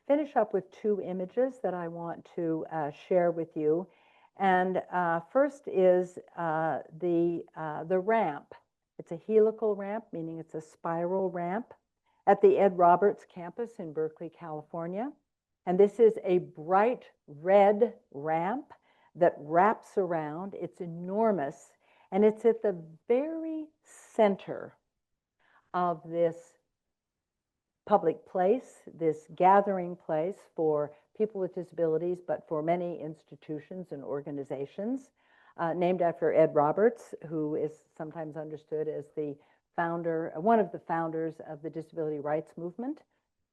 finish up with two images that I want to share with you. And first is the ramp. It's a helical ramp, meaning it's a spiral ramp at the Ed Roberts campus in Berkeley, California. And this is a bright red ramp that wraps around. It's enormous, and it's at the very center of this public place, this gathering place for people with disabilities, but for many institutions and organizations, named after Ed Roberts, who is sometimes understood as the founder, one of the founders of the disability rights movement.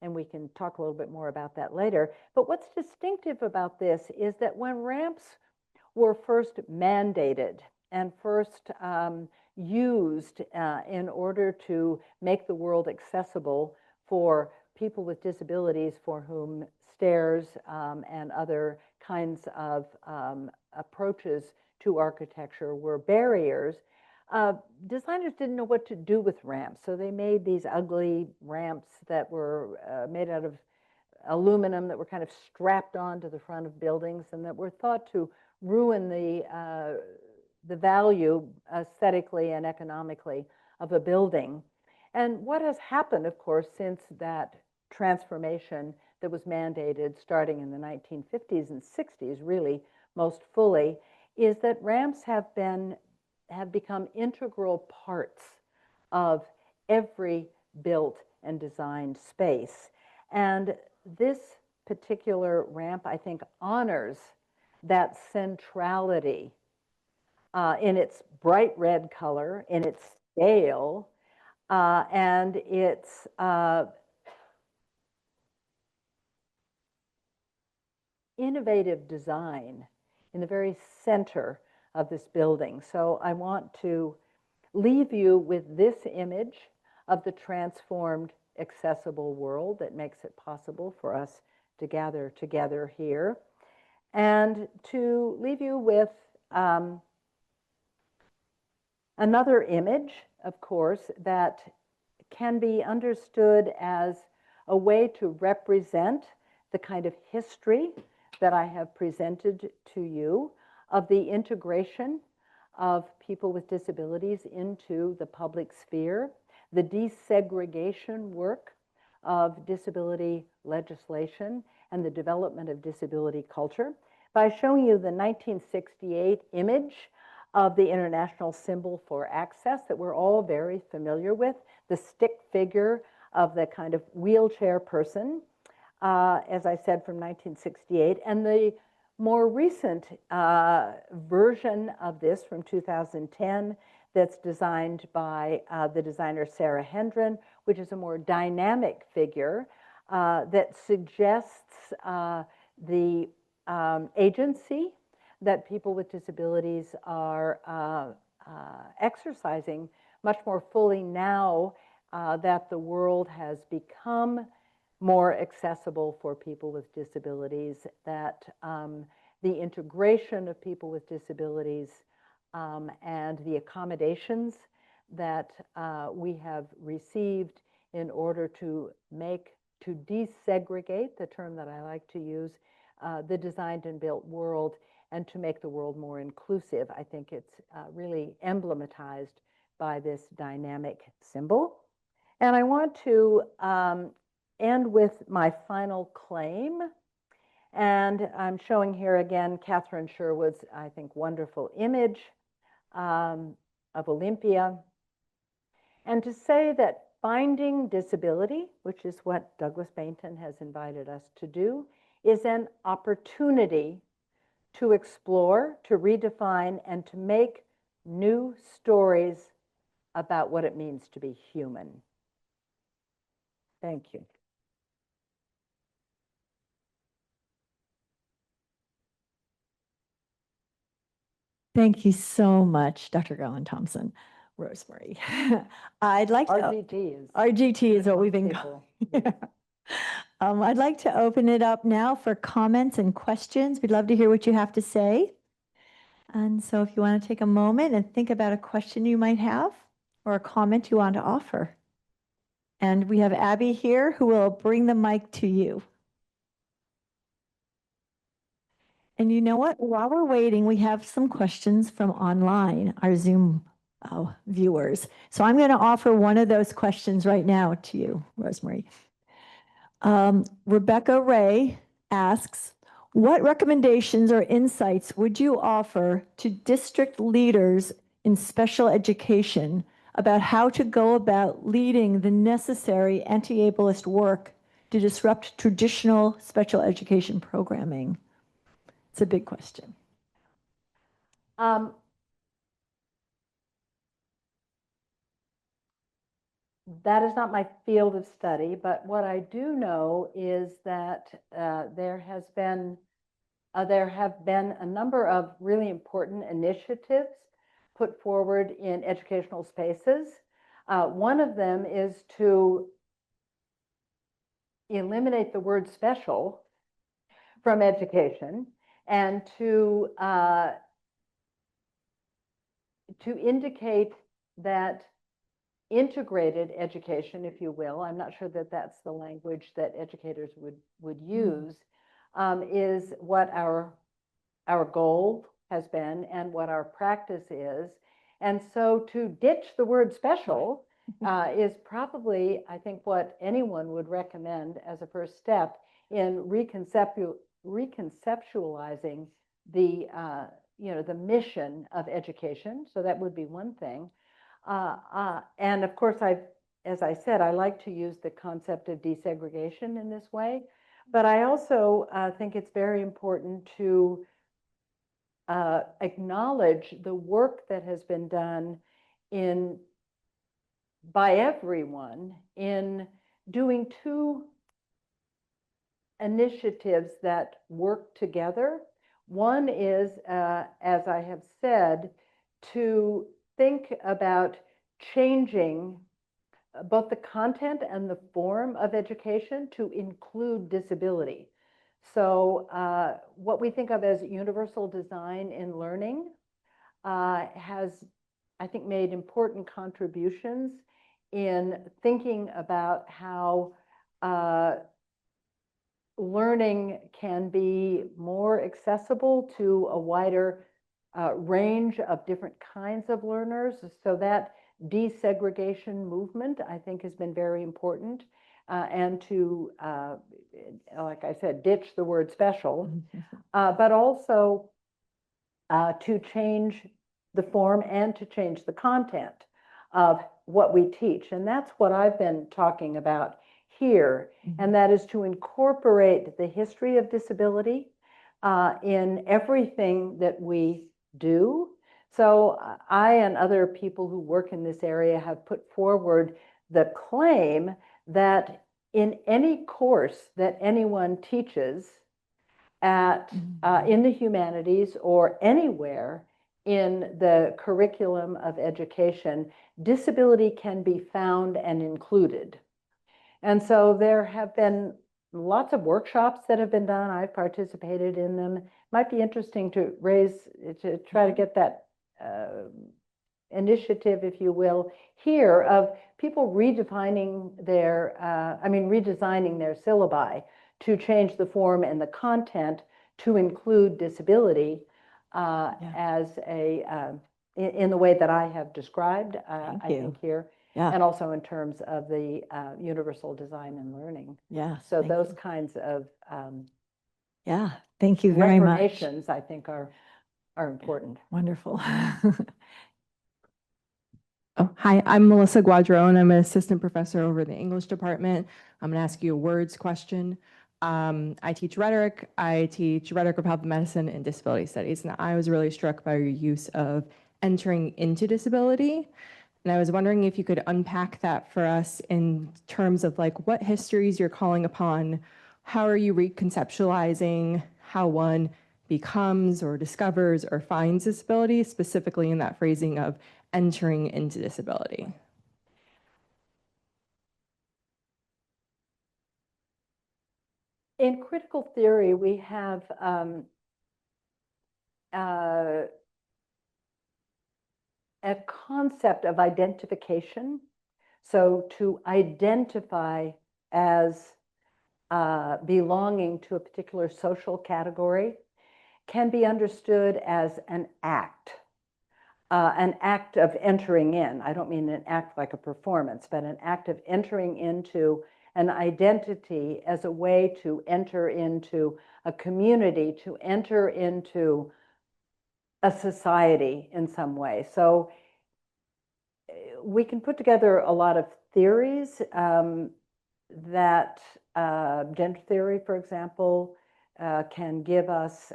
And we can talk a little bit more about that later. But what's distinctive about this is that when ramps were first mandated and first used in order to make the world accessible for people with disabilities for whom stairs and other kinds of approaches to architecture were barriers, designers didn't know what to do with ramps. So they made these ugly ramps that were made out of aluminum that were kind of strapped onto the front of buildings and that were thought to ruin the value aesthetically and economically of a building. And what has happened, of course, since that transformation that was mandated starting in the 1950s and 60s, really most fully, is that ramps have become integral parts of every built and designed space. And this particular ramp, I think, honors that centrality in its bright red color, in its scale, and its innovative design in the very center of this building. So I want to leave you with this image of the transformed, accessible world that makes it possible for us to gather together here, and to leave you with another image, of course, that can be understood as a way to represent the kind of history that I have presented to you of the integration of people with disabilities into the public sphere, the desegregation work of disability legislation, and the development of disability culture by showing you the 1968 image of the international symbol for access that we're all very familiar with, the stick figure of the kind of wheelchair person, as I said, from 1968, and the more recent version of this from 2010 that's designed by the designer Sarah Hendren, which is a more dynamic figure that suggests the agency that people with disabilities are exercising much more fully now that the world has become more accessible for people with disabilities, that the integration of people with disabilities and the accommodations that we have received in order to desegregate, the term that I like to use, the designed and built world, and to make the world more inclusive. I think it's really emblematized by this dynamic symbol. And I want to end with my final claim. And I'm showing here again Catherine Sherwood's, I think, wonderful image of Olympia. And to say that finding disability, which is what Douglas Bainton has invited us to do, is an opportunity to explore, to redefine, and to make new stories about what it means to be human. Thank you. Thank you so much, Dr. Garland Thomson. Rosemarie. I'd like to. RGT is what we've been calling. I'd like to open it up now for comments and questions. We'd love to hear what you have to say. And so if you want to take a moment and think about a question you might have or a comment you want to offer. And we have Abby here who will bring the mic to you. And you know what? While we're waiting, we have some questions from online, our Zoom viewers. So I'm going to offer one of those questions right now to you, Rosemarie. Rebecca Ray asks, what recommendations or insights would you offer to district leaders in special education about how to go about leading the necessary anti-ableist work to disrupt traditional special education programming? It's a big question. That is not my field of study, but what I do know is that there have been a number of really important initiatives put forward in educational spaces. One of them is to eliminate the word special from education and to indicate that integrated education, if you will, I'm not sure that that's the language that educators would use, is what our goal has been and what our practice is. And so to ditch the word special is probably, I think, what anyone would recommend as a first step in reconceptualizing the the mission of education. So that would be one thing. And of course, as I said, I like to use the concept of desegregation in this way. But I also think it's very important to acknowledge the work that has been done by everyone in doing two initiatives that work together. One is, as I have said, to think about changing both the content and the form of education to include disability. So what we think of as universal design in learning has, I think, made important contributions in thinking about how learning can be more accessible to a wider range of different kinds of learners. So that desegregation movement, I think, has been very important. And to, like I said, ditch the word special, but also to change the form and to change the content of what we teach. And that's what I've been talking about here. And that is to incorporate the history of disability in everything that we do. So I and other people who work in this area have put forward the claim that in any course that anyone teaches at in the humanities or anywhere in the curriculum of education, disability can be found and included. And so there have been lots of workshops that have been done. I've participated in them. It might be interesting to try to get that initiative, if you will, here of people redefining redesigning their syllabi to change the form and the content to include disability as in the way that I have described, I think here. Yeah. And also in terms of the universal design and learning. Yeah. So those kinds of thank you very much. Reformations, I think, are important. Wonderful. Oh, hi, I'm Melissa Guadron. I'm an assistant professor over the English department. I'm going to ask you a words question. I teach rhetoric of health medicine and disability studies. And I was really struck by your use of entering into disability. And I was wondering if you could unpack that for us in terms of like what histories you're calling upon, how are you reconceptualizing how one becomes or discovers or finds disability, specifically in that phrasing of entering into disability. In critical theory, we have a concept of identification. So to identify as belonging to a particular social category can be understood as an act of entering in. I don't mean an act like a performance, but an act of entering into an identity as a way to enter into a community, to enter into a society in some way. So we can put together a lot of theories that gender theory, for example, can give us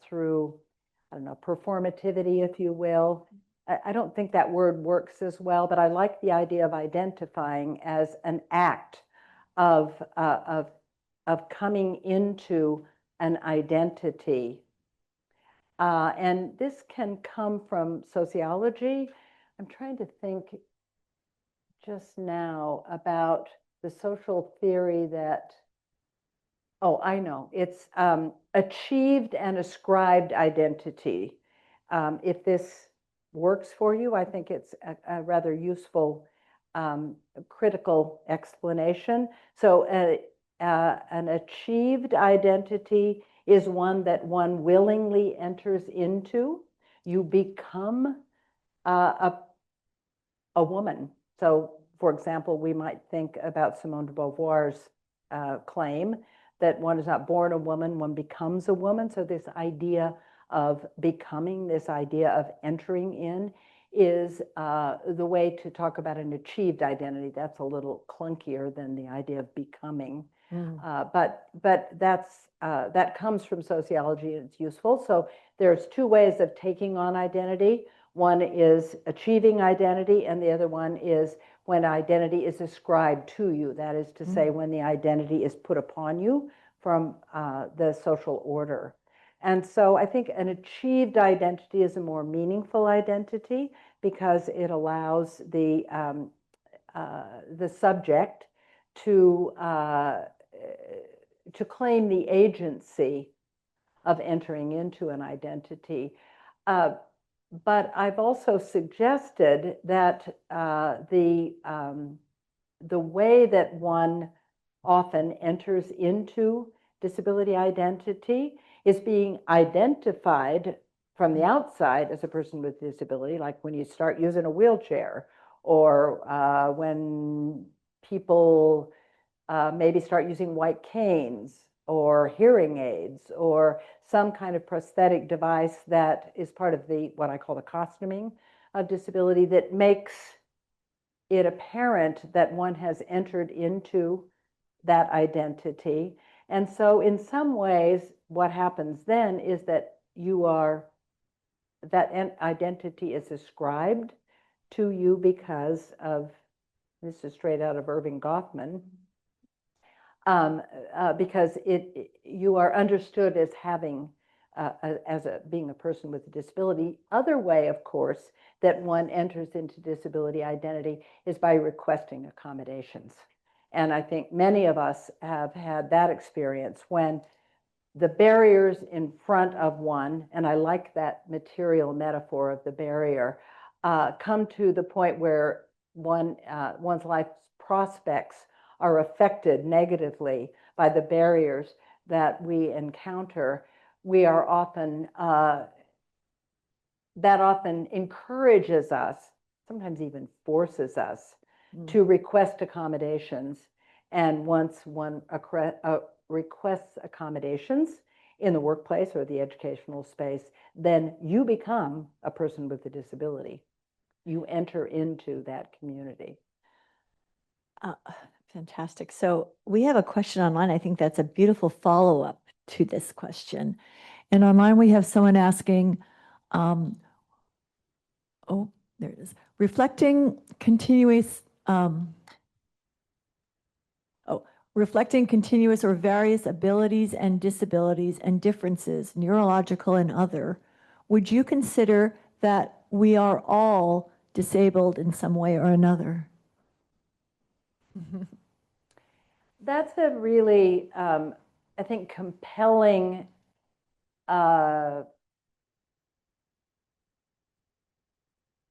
through, I don't know, performativity, if you will. I don't think that word works as well, but I like the idea of identifying as an act of coming into an identity. And this can come from sociology. I'm trying to think just now about the social theory that, oh, I know, it's achieved and ascribed identity. If this works for you, I think it's a rather useful critical explanation. So an achieved identity is one that one willingly enters into. You become a woman. So, for example, we might think about Simone de Beauvoir's claim that one is not born a woman, one becomes a woman. So this idea of becoming, this idea of entering in, is the way to talk about an achieved identity. That's a little clunkier than the idea of becoming. But that comes from sociology and it's useful. So there's two ways of taking on identity. One is achieving identity, and the other one is when identity is ascribed to you. That is to say, when the identity is put upon you from the social order. And so I think an achieved identity is a more meaningful identity because it allows the subject to claim the agency of entering into an identity. But I've also suggested that the way that one often enters into disability identity is being identified from the outside as a person with disability, like when you start using a wheelchair, or when people maybe start using white canes or hearing aids or some kind of prosthetic device that is part of what I call the costuming of disability that makes it apparent that one has entered into that identity. And so in some ways, what happens then is that that identity is ascribed to you because of, this is straight out of Irving Goffman, because you are understood as having, being a person with a disability. Other way, of course, that one enters into disability identity is by requesting accommodations. And I think many of us have had that experience when the barriers in front of one, and I like that material metaphor of the barrier, come to the point where one's life prospects are affected negatively by the barriers that we encounter. We are often, that often encourages us, sometimes even forces us to request accommodations. And once one requests accommodations in the workplace or the educational space, then you become a person with a disability. You enter into that community. Fantastic. So we have a question online. I think that's a beautiful follow-up to this question. And online we have someone asking, oh, there it is. Reflecting continuous or various abilities and disabilities and differences, neurological and other, would you consider that we are all disabled in some way or another? That's a really, I think, compelling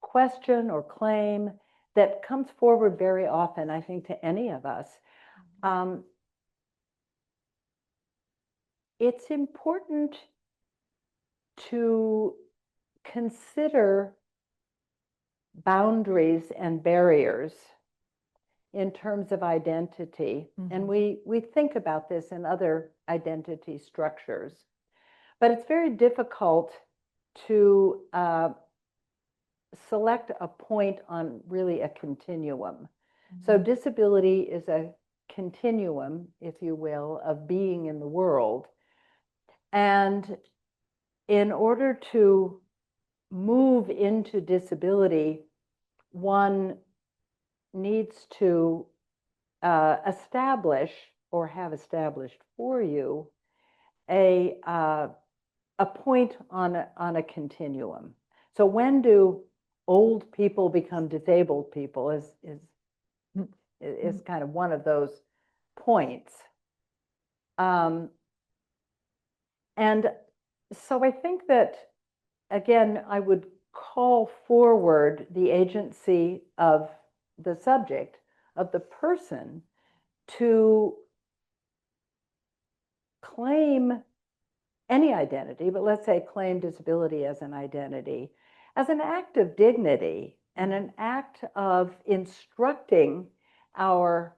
question or claim that comes forward very often, I think, to any of us. It's important to consider boundaries and barriers in terms of identity. And we think about this in other identity structures. But it's very difficult to select a point on really a continuum. So disability is a continuum, if you will, of being in the world. And in order to move into disability, one needs to establish or have established for you a point on a continuum. So when do old people become disabled people is is kind of one of those points. And so I think that, again, I would call forward the agency of the subject, of the person, to claim any identity, but let's say claim disability as an identity, as an act of dignity and an act of instructing our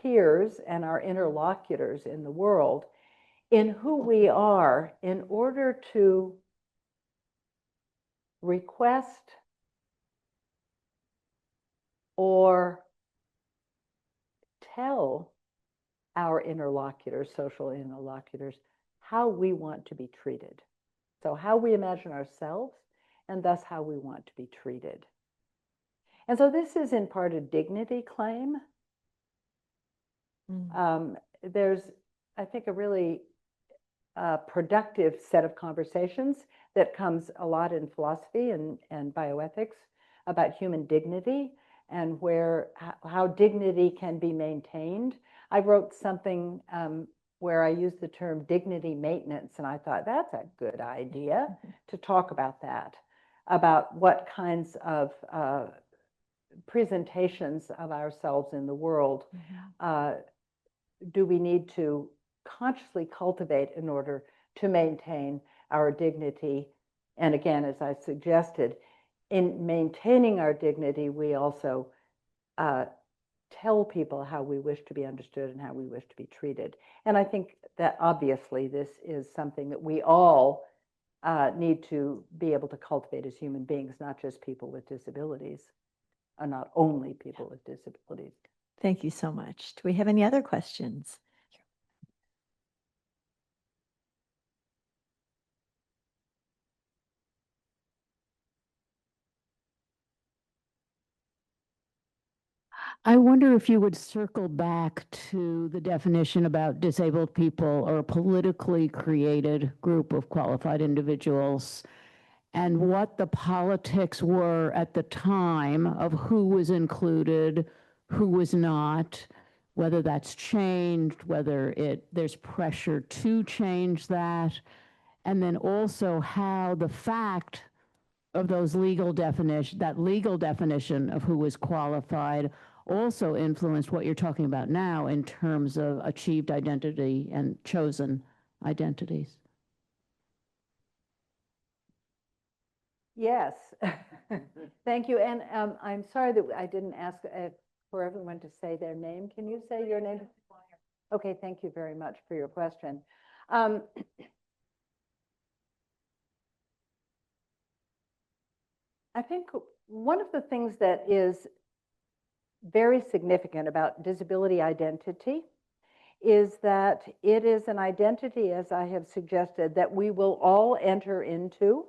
peers and our interlocutors in the world in who we are in order to request or tell our interlocutors, social interlocutors, how we want to be treated. So how we imagine ourselves, and thus how we want to be treated. And so this is in part a dignity claim. There's, I think, a really productive set of conversations that comes a lot in philosophy and bioethics about human dignity and how dignity can be maintained. I wrote something where I used the term dignity maintenance, and I thought that's a good idea to talk about that, about what kinds of presentations of ourselves in the world do we need to consciously cultivate in order to maintain our dignity. And again, as I suggested, in maintaining our dignity, we also tell people how we wish to be understood and how we wish to be treated. And I think that obviously this is something that we all need to be able to cultivate as human beings, not just people with disabilities, or not only people with disabilities. Thank you so much. Do we have any other questions? I wonder if you would circle back to the definition about disabled people or a politically created group of qualified individuals and what the politics were at the time of who was included, who was not, whether that's changed, whether there's pressure to change that, and then also how the fact of those legal definition, that legal definition of who was qualified also influenced what you're talking about now in terms of achieved identity and chosen identities. Yes, thank you. And I'm sorry that I didn't ask for everyone to say their name. Can you say your name? Okay, thank you very much for your question. I think one of the things that is very significant about disability identity is that it is an identity, as I have suggested, that we will all enter into,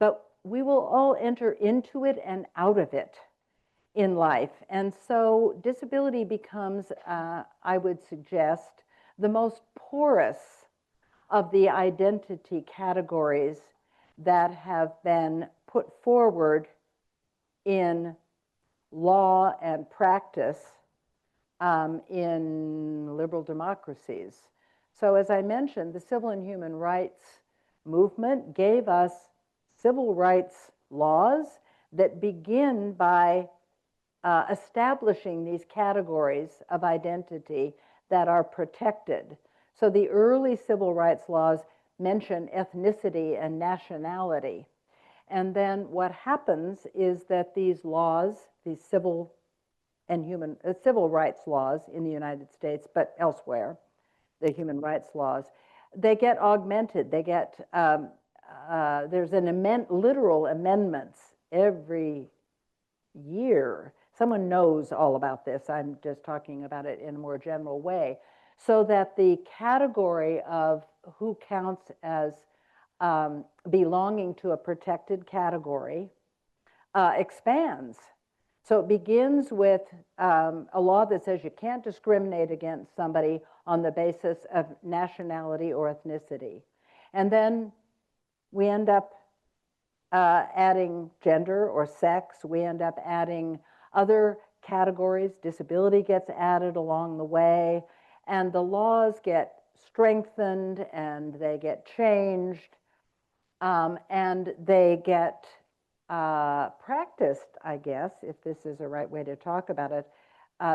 but we will all enter into it and out of it in life. And so disability becomes, I would suggest, the most porous of the identity categories that have been put forward in law and practice in liberal democracies. So as I mentioned, the civil and human rights movement gave us civil rights laws that begin by establishing these categories of identity that are protected. So the early civil rights laws mention ethnicity and nationality. And then what happens is that these laws, these civil and civil rights laws in the United States, but elsewhere, the human rights laws, they get augmented. They get, there's literal amendments every year. Someone knows all about this. I'm just talking about it in a more general way. So that the category of who counts as belonging to a protected category expands. So it begins with a law that says you can't discriminate against somebody on the basis of nationality or ethnicity. And then we end up adding gender or sex. We end up adding other categories. Disability gets added along the way, and the laws get strengthened and they get changed, and they get practiced, I guess, if this is a right way to talk about it.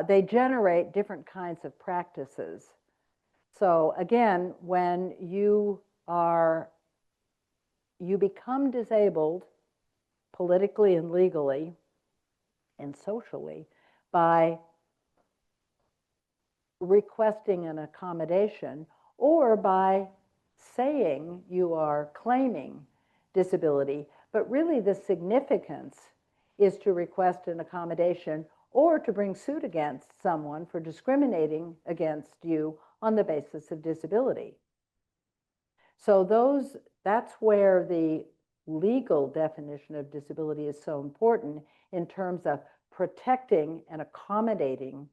They generate different kinds of practices. So again, when you become disabled politically and legally and socially by requesting an accommodation or by saying you are claiming disability, but really the significance is to request an accommodation or to bring suit against someone for discriminating against you on the basis of disability. So that's where the legal definition of disability is so important in terms of protecting and accommodating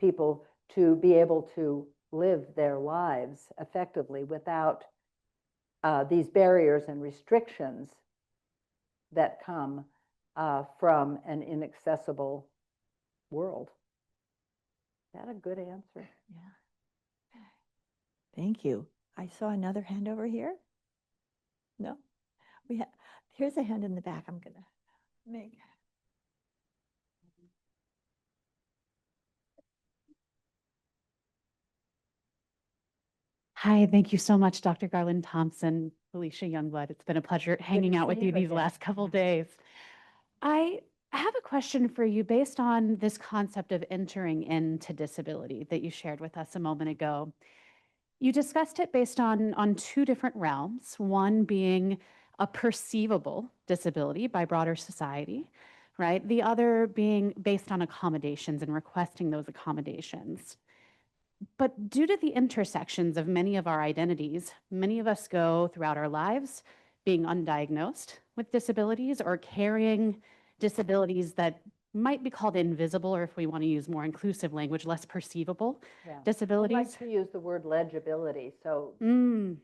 people to be able to live their lives effectively without these barriers and restrictions that come from an inaccessible world. Is that a good answer? Yeah. Thank you. I saw another hand over here. No? Here's a hand in the back I'm gonna make. Hi, thank you so much, Dr. Garland Thomson, Felicia Youngblood. It's been a pleasure hanging out with you these last couple days. I have a question for you based on this concept of entering into disability that you shared with us a moment ago. You discussed it based on two different realms, one being a perceivable disability by broader society, right? The other being based on accommodations and requesting those accommodations. But due to the intersections of many of our identities, many of us go throughout our lives being undiagnosed with disabilities or carrying disabilities that might be called invisible, or if we want to use more inclusive language, less perceivable disabilities. I'd like to use the word legibility. So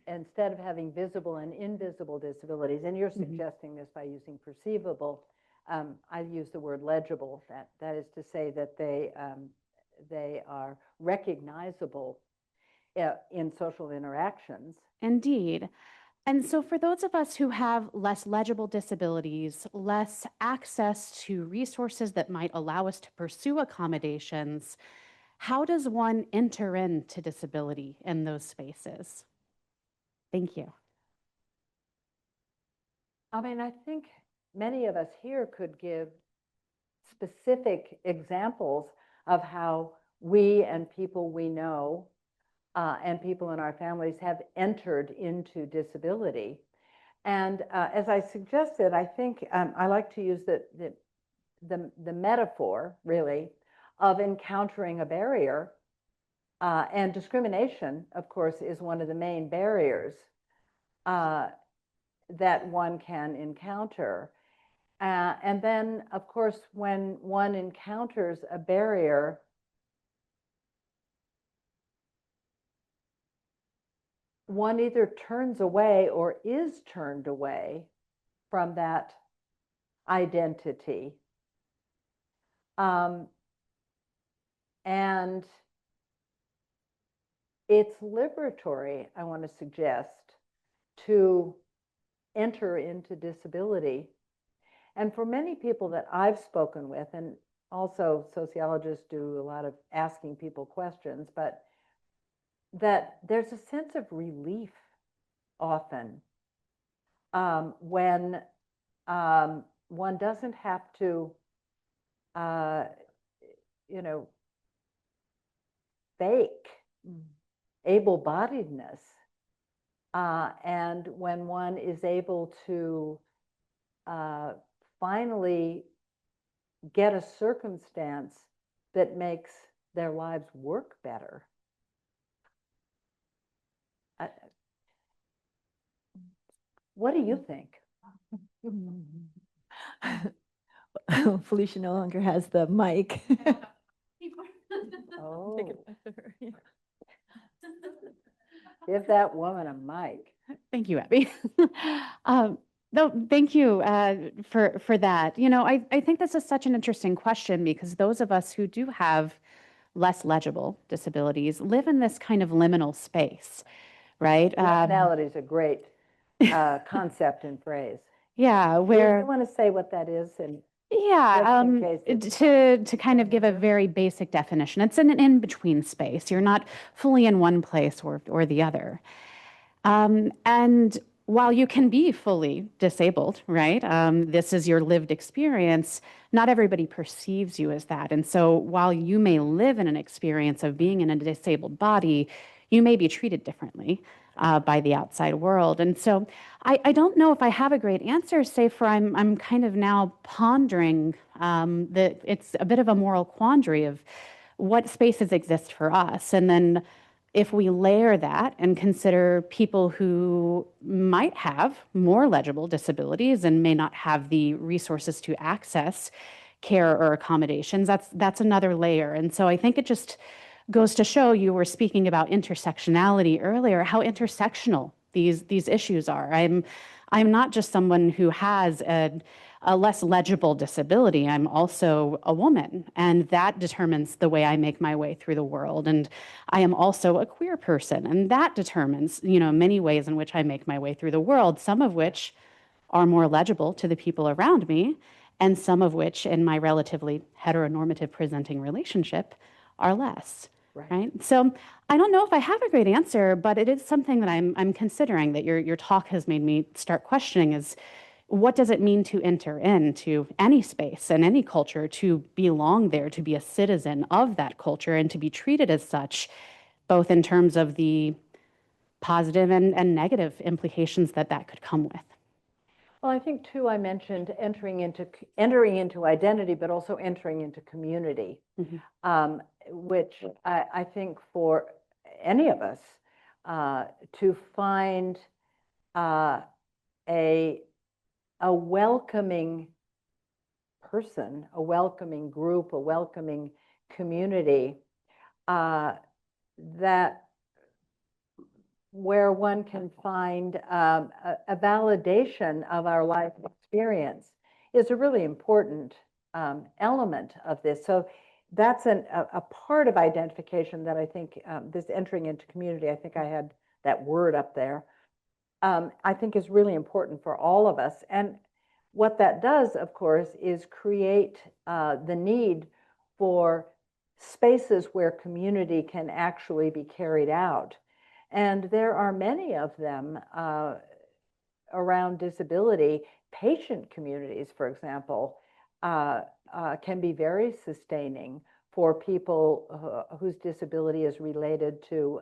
instead of having visible and invisible disabilities, and you're suggesting this by using perceivable, I use the word legible. That is to say that they are recognizable in social interactions. Indeed. And so for those of us who have less legible disabilities, less access to resources that might allow us to pursue accommodations, how does one enter into disability in those spaces? Thank you. I mean, I think many of us here could give specific examples of how we and people we know and people in our families have entered into disability. And as I suggested, I think I like to use the metaphor, really, of encountering a barrier. And discrimination, of course, is one of the main barriers that one can encounter. And then, of course, when one encounters a barrier, one either turns away or is turned away from that identity. And it's liberatory, I want to suggest, to enter into disability. And for many people that I've spoken with, and also sociologists do a lot of asking people questions, but that there's a sense of relief often when one doesn't have to, fake able-bodiedness, and when one is able to finally get a circumstance that makes their lives work better. What do you think? Felicia no longer has the mic. Oh. Give that woman a mic. Thank you, Abby. No, thank you for that. You know, I think this is such an interesting question because those of us who do have less legible disabilities live in this kind of liminal space, right? Liminality is a great concept and phrase. Yeah, Do where you want to say what that is? And yeah, just in case it's to kind of give a very basic definition, it's an in-between space. You're not fully in one place or the other. And while you can be fully disabled, right? This is your lived experience. Not everybody perceives you as that. And so while you may live in an experience of being in a disabled body, you may be treated differently by the outside world. And so I don't know if I have a great answer, say for I'm kind of now pondering that it's a bit of a moral quandary of what spaces exist for us. And then if we layer that and consider people who might have more legible disabilities and may not have the resources to access care or accommodations, that's another layer. And so I think it just goes to show, you were speaking about intersectionality earlier, how intersectional these issues are. I'm not just someone who has a less legible disability. I'm also a woman, and that determines the way I make my way through the world. And I am also a queer person, and that determines, you know, many ways in which I make my way through the world, some of which are more legible to the people around me, and some of which, in my relatively heteronormative presenting relationship, are less. Right. So I don't know if I have a great answer, but it is something that I'm considering, that your talk has made me start questioning is, what does it mean to enter into any space and any culture, to belong there, to be a citizen of that culture, and to be treated as such, both in terms of the positive and negative implications that could come with? Well, I think too, I mentioned entering into identity, but also entering into community, which I think for any of us to find a welcoming person, a welcoming group, a welcoming community that where one can find a validation of our life experience is a really important element of this. So that's a part of identification that I think this entering into community, I think I had that word up there, I think is really important for all of us. And what that does, of course, is create the need for spaces where community can actually be carried out. And there are many of them around disability. Patient communities, for example, can be very sustaining for people whose disability is related to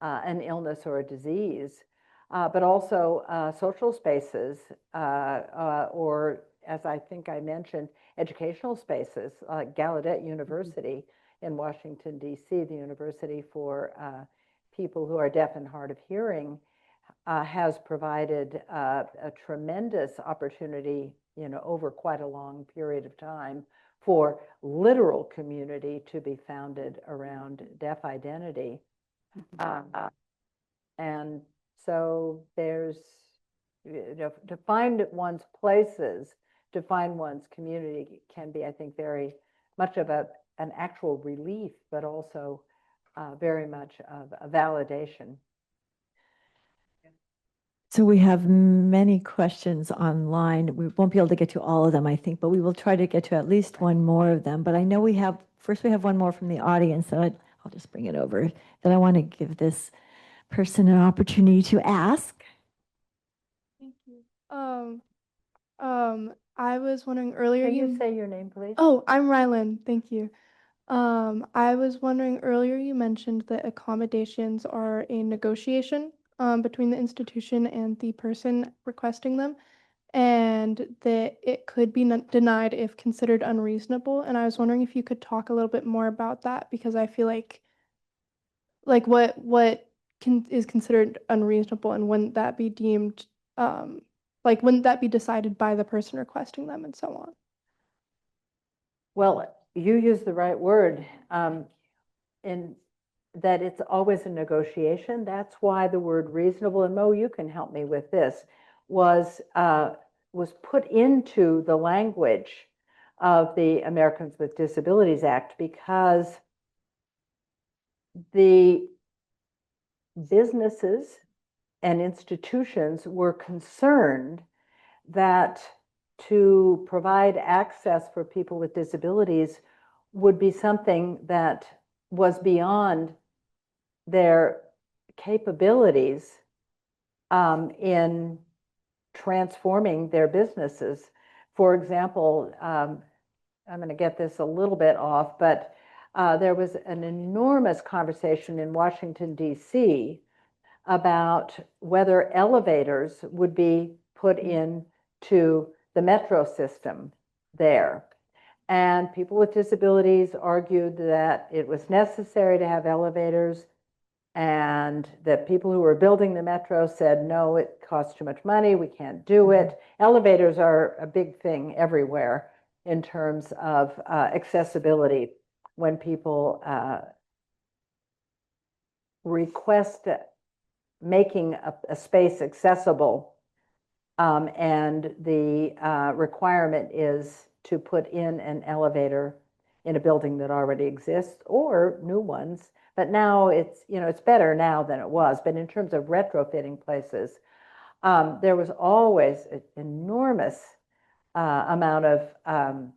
an illness or a disease, but also social spaces, or as I think I mentioned, educational spaces, like Gallaudet University in Washington, D.C., the university for people who are deaf and hard of hearing, has provided a tremendous opportunity, you know, over quite a long period of time for literal community to be founded around deaf identity. And so there's, you know, to find one's places, to find one's community can be, I think, very much of an actual relief, but also very much of a validation. So we have many questions online. We won't be able to get to all of them, I think, but we will try to get to at least one more of them. But I know we have one more from the audience, so I'll just bring it over, that I want to give this person an opportunity to ask. Thank you. I was wondering earlier. Can you say your name, please? Oh, I'm Rylan. Thank you. I was wondering earlier, you mentioned that accommodations are a negotiation between the institution and the person requesting them, and that it could be denied if considered unreasonable. And I was wondering if you could talk a little bit more about that, because I feel like what is considered unreasonable, and wouldn't that be deemed wouldn't that be decided by the person requesting them, and so on? Well, you use the right word, in that it's always a negotiation. That's why the word reasonable, and Mo, you can help me with this. was put into the language of the Americans with Disabilities Act because the businesses and institutions were concerned that to provide access for people with disabilities would be something that was beyond their capabilities in transforming their businesses. For example, I'm going to get this a little bit off, but there was an enormous conversation in Washington, D.C. about whether elevators would be put into the metro system there. And people with disabilities argued that it was necessary to have elevators, and that people who were building the metro said, no, it costs too much money, we can't do it. Elevators are a big thing everywhere in terms of accessibility. When people request making a space accessible, and the requirement is to put in an elevator in a building that already exists or new ones. But now it's better now than it was. But in terms of retrofitting places, there was always an enormous amount of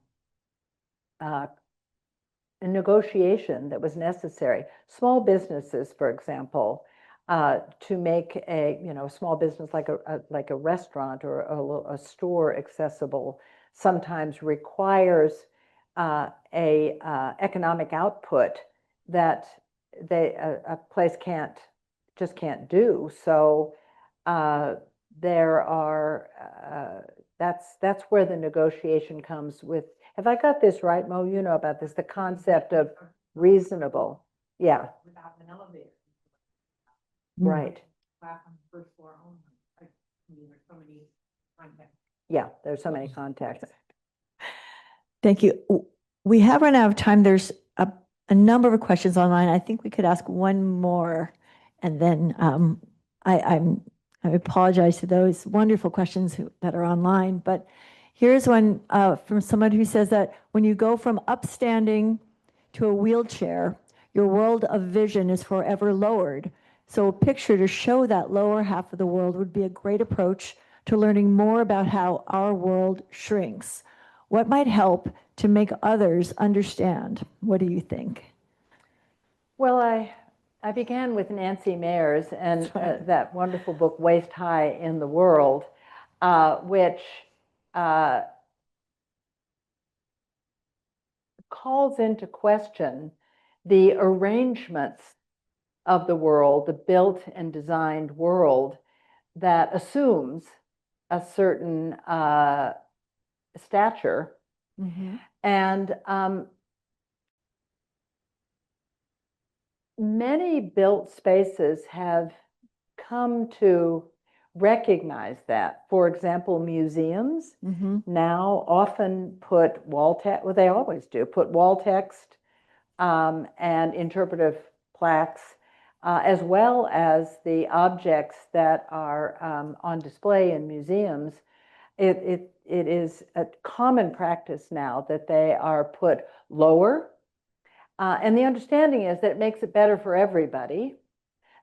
negotiation that was necessary. Small businesses, for example, to make a small business like a restaurant or a store accessible sometimes requires a economic output that a place just can't do. So there are that's where the negotiation comes with. Have I got this right, Mo? You know about this, the concept of reasonable. Yeah. Without an elevator. Right. Class on the first floor only. I mean, there's so many contexts. Yeah, there's so many contexts. Thank you. We have run out of time. There's a number of questions online. I think we could ask one more, and then I apologize to those wonderful questions that are online. But here's one from someone who says that when you go from upstanding to a wheelchair, your world of vision is forever lowered. So a picture to show that lower half of the world would be a great approach to learning more about how our world shrinks. What might help to make others understand? What do you think? Well, I began with Nancy Mayers and that wonderful book, Waist High in the World, which calls into question the arrangements of the world, the built and designed world that assumes a certain stature. Mm-hmm. And many built spaces have come to recognize that. For example, museums now often put wall text, well, they always do, put wall text and interpretive plaques, as well as the objects that are on display in museums. It is a common practice now that they are put lower. And the understanding is that it makes it better for everybody,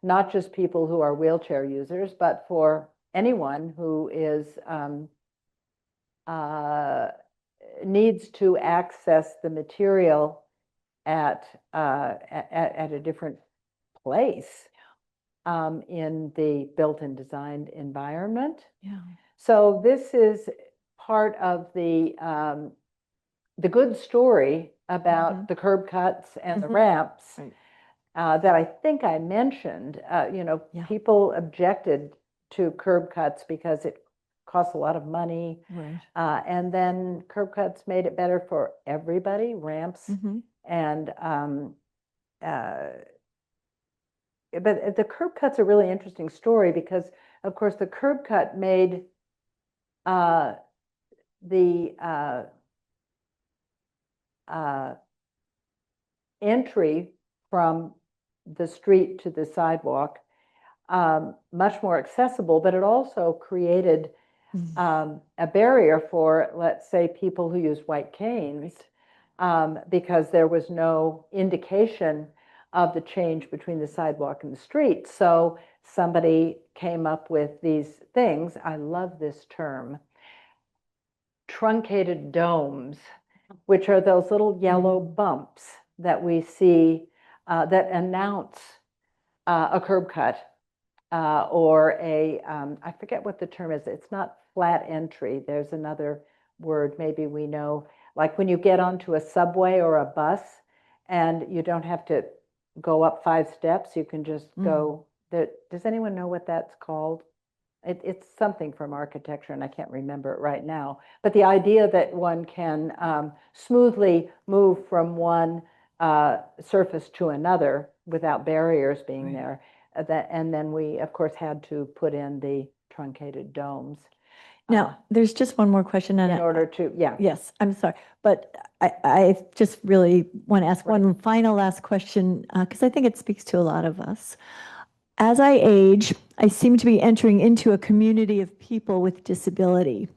not just people who are wheelchair users, but for anyone who is needs to access the material at a different place in the built and designed environment. Yeah. So this is part of the good story about the curb cuts and the ramps. Right. That I think I mentioned. People objected to curb cuts because it costs a lot of money. Right. And then curb cuts made it better for everybody, ramps. And but the curb cut's a really interesting story because, of course, the curb cut made the entry from the street to the sidewalk much more accessible, but it also created a barrier for, let's say, people who use white canes, because there was no indication of the change between the sidewalk and the street. So somebody came up with these things. I love this term, truncated domes, which are those little yellow bumps that we see that announce a curb cut or I forget what the term is. It's not flat entry. There's another word maybe we know, like when you get onto a subway or a bus and you don't have to go up 5 steps, you can just go. Does anyone know what that's called? It's something from architecture, and I can't remember it right now. But the idea that one can smoothly move from one surface to another without barriers being there. And then we, of course, had to put in the truncated domes. Now, there's just one more question. In order to, yeah. Yes, I'm sorry, but I just really want to ask one final last question, because I think it speaks to a lot of us. As I age, I seem to be entering into a community of people with disability.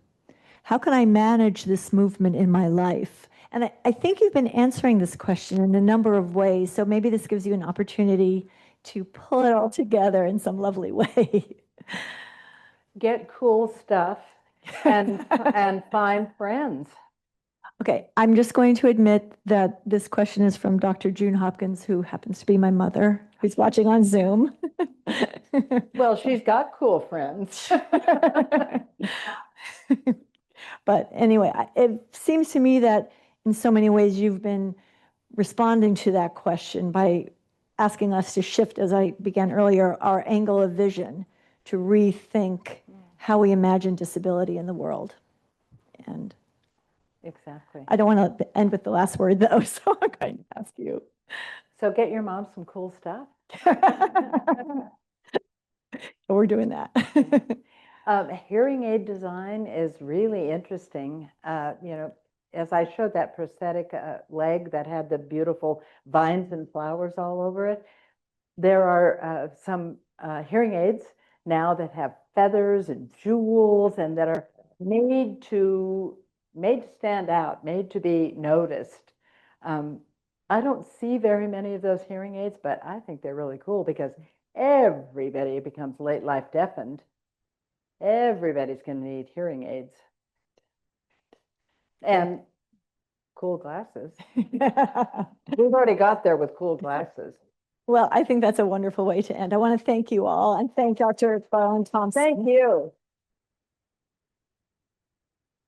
How can I manage this movement in my life? And I think you've been answering this question in a number of ways, so maybe this gives you an opportunity to pull it all together in some lovely way. Get cool stuff and find friends. Okay, I'm just going to admit that this question is from Dr. June Hopkins, who happens to be my mother, who's watching on Zoom. Well, she's got cool friends. But anyway, it seems to me that in so many ways you've been responding to that question by asking us to shift, as I began earlier, our angle of vision to rethink how we imagine disability in the world. And exactly. I don't want to end with the last word, though, so I'm going to ask you. So get your mom some cool stuff. We're doing that. Hearing aid design is really interesting. As I showed that prosthetic leg that had the beautiful vines and flowers all over it, there are some hearing aids now that have feathers and jewels and that are made to stand out, made to be noticed. I don't see very many of those hearing aids, but I think they're really cool because everybody becomes late life deafened. Everybody's going to need hearing aids. And cool glasses. We've already got there with cool glasses. Well, I think that's a wonderful way to end. I want to thank you all and thank Dr. Garland Thomson. Thank you.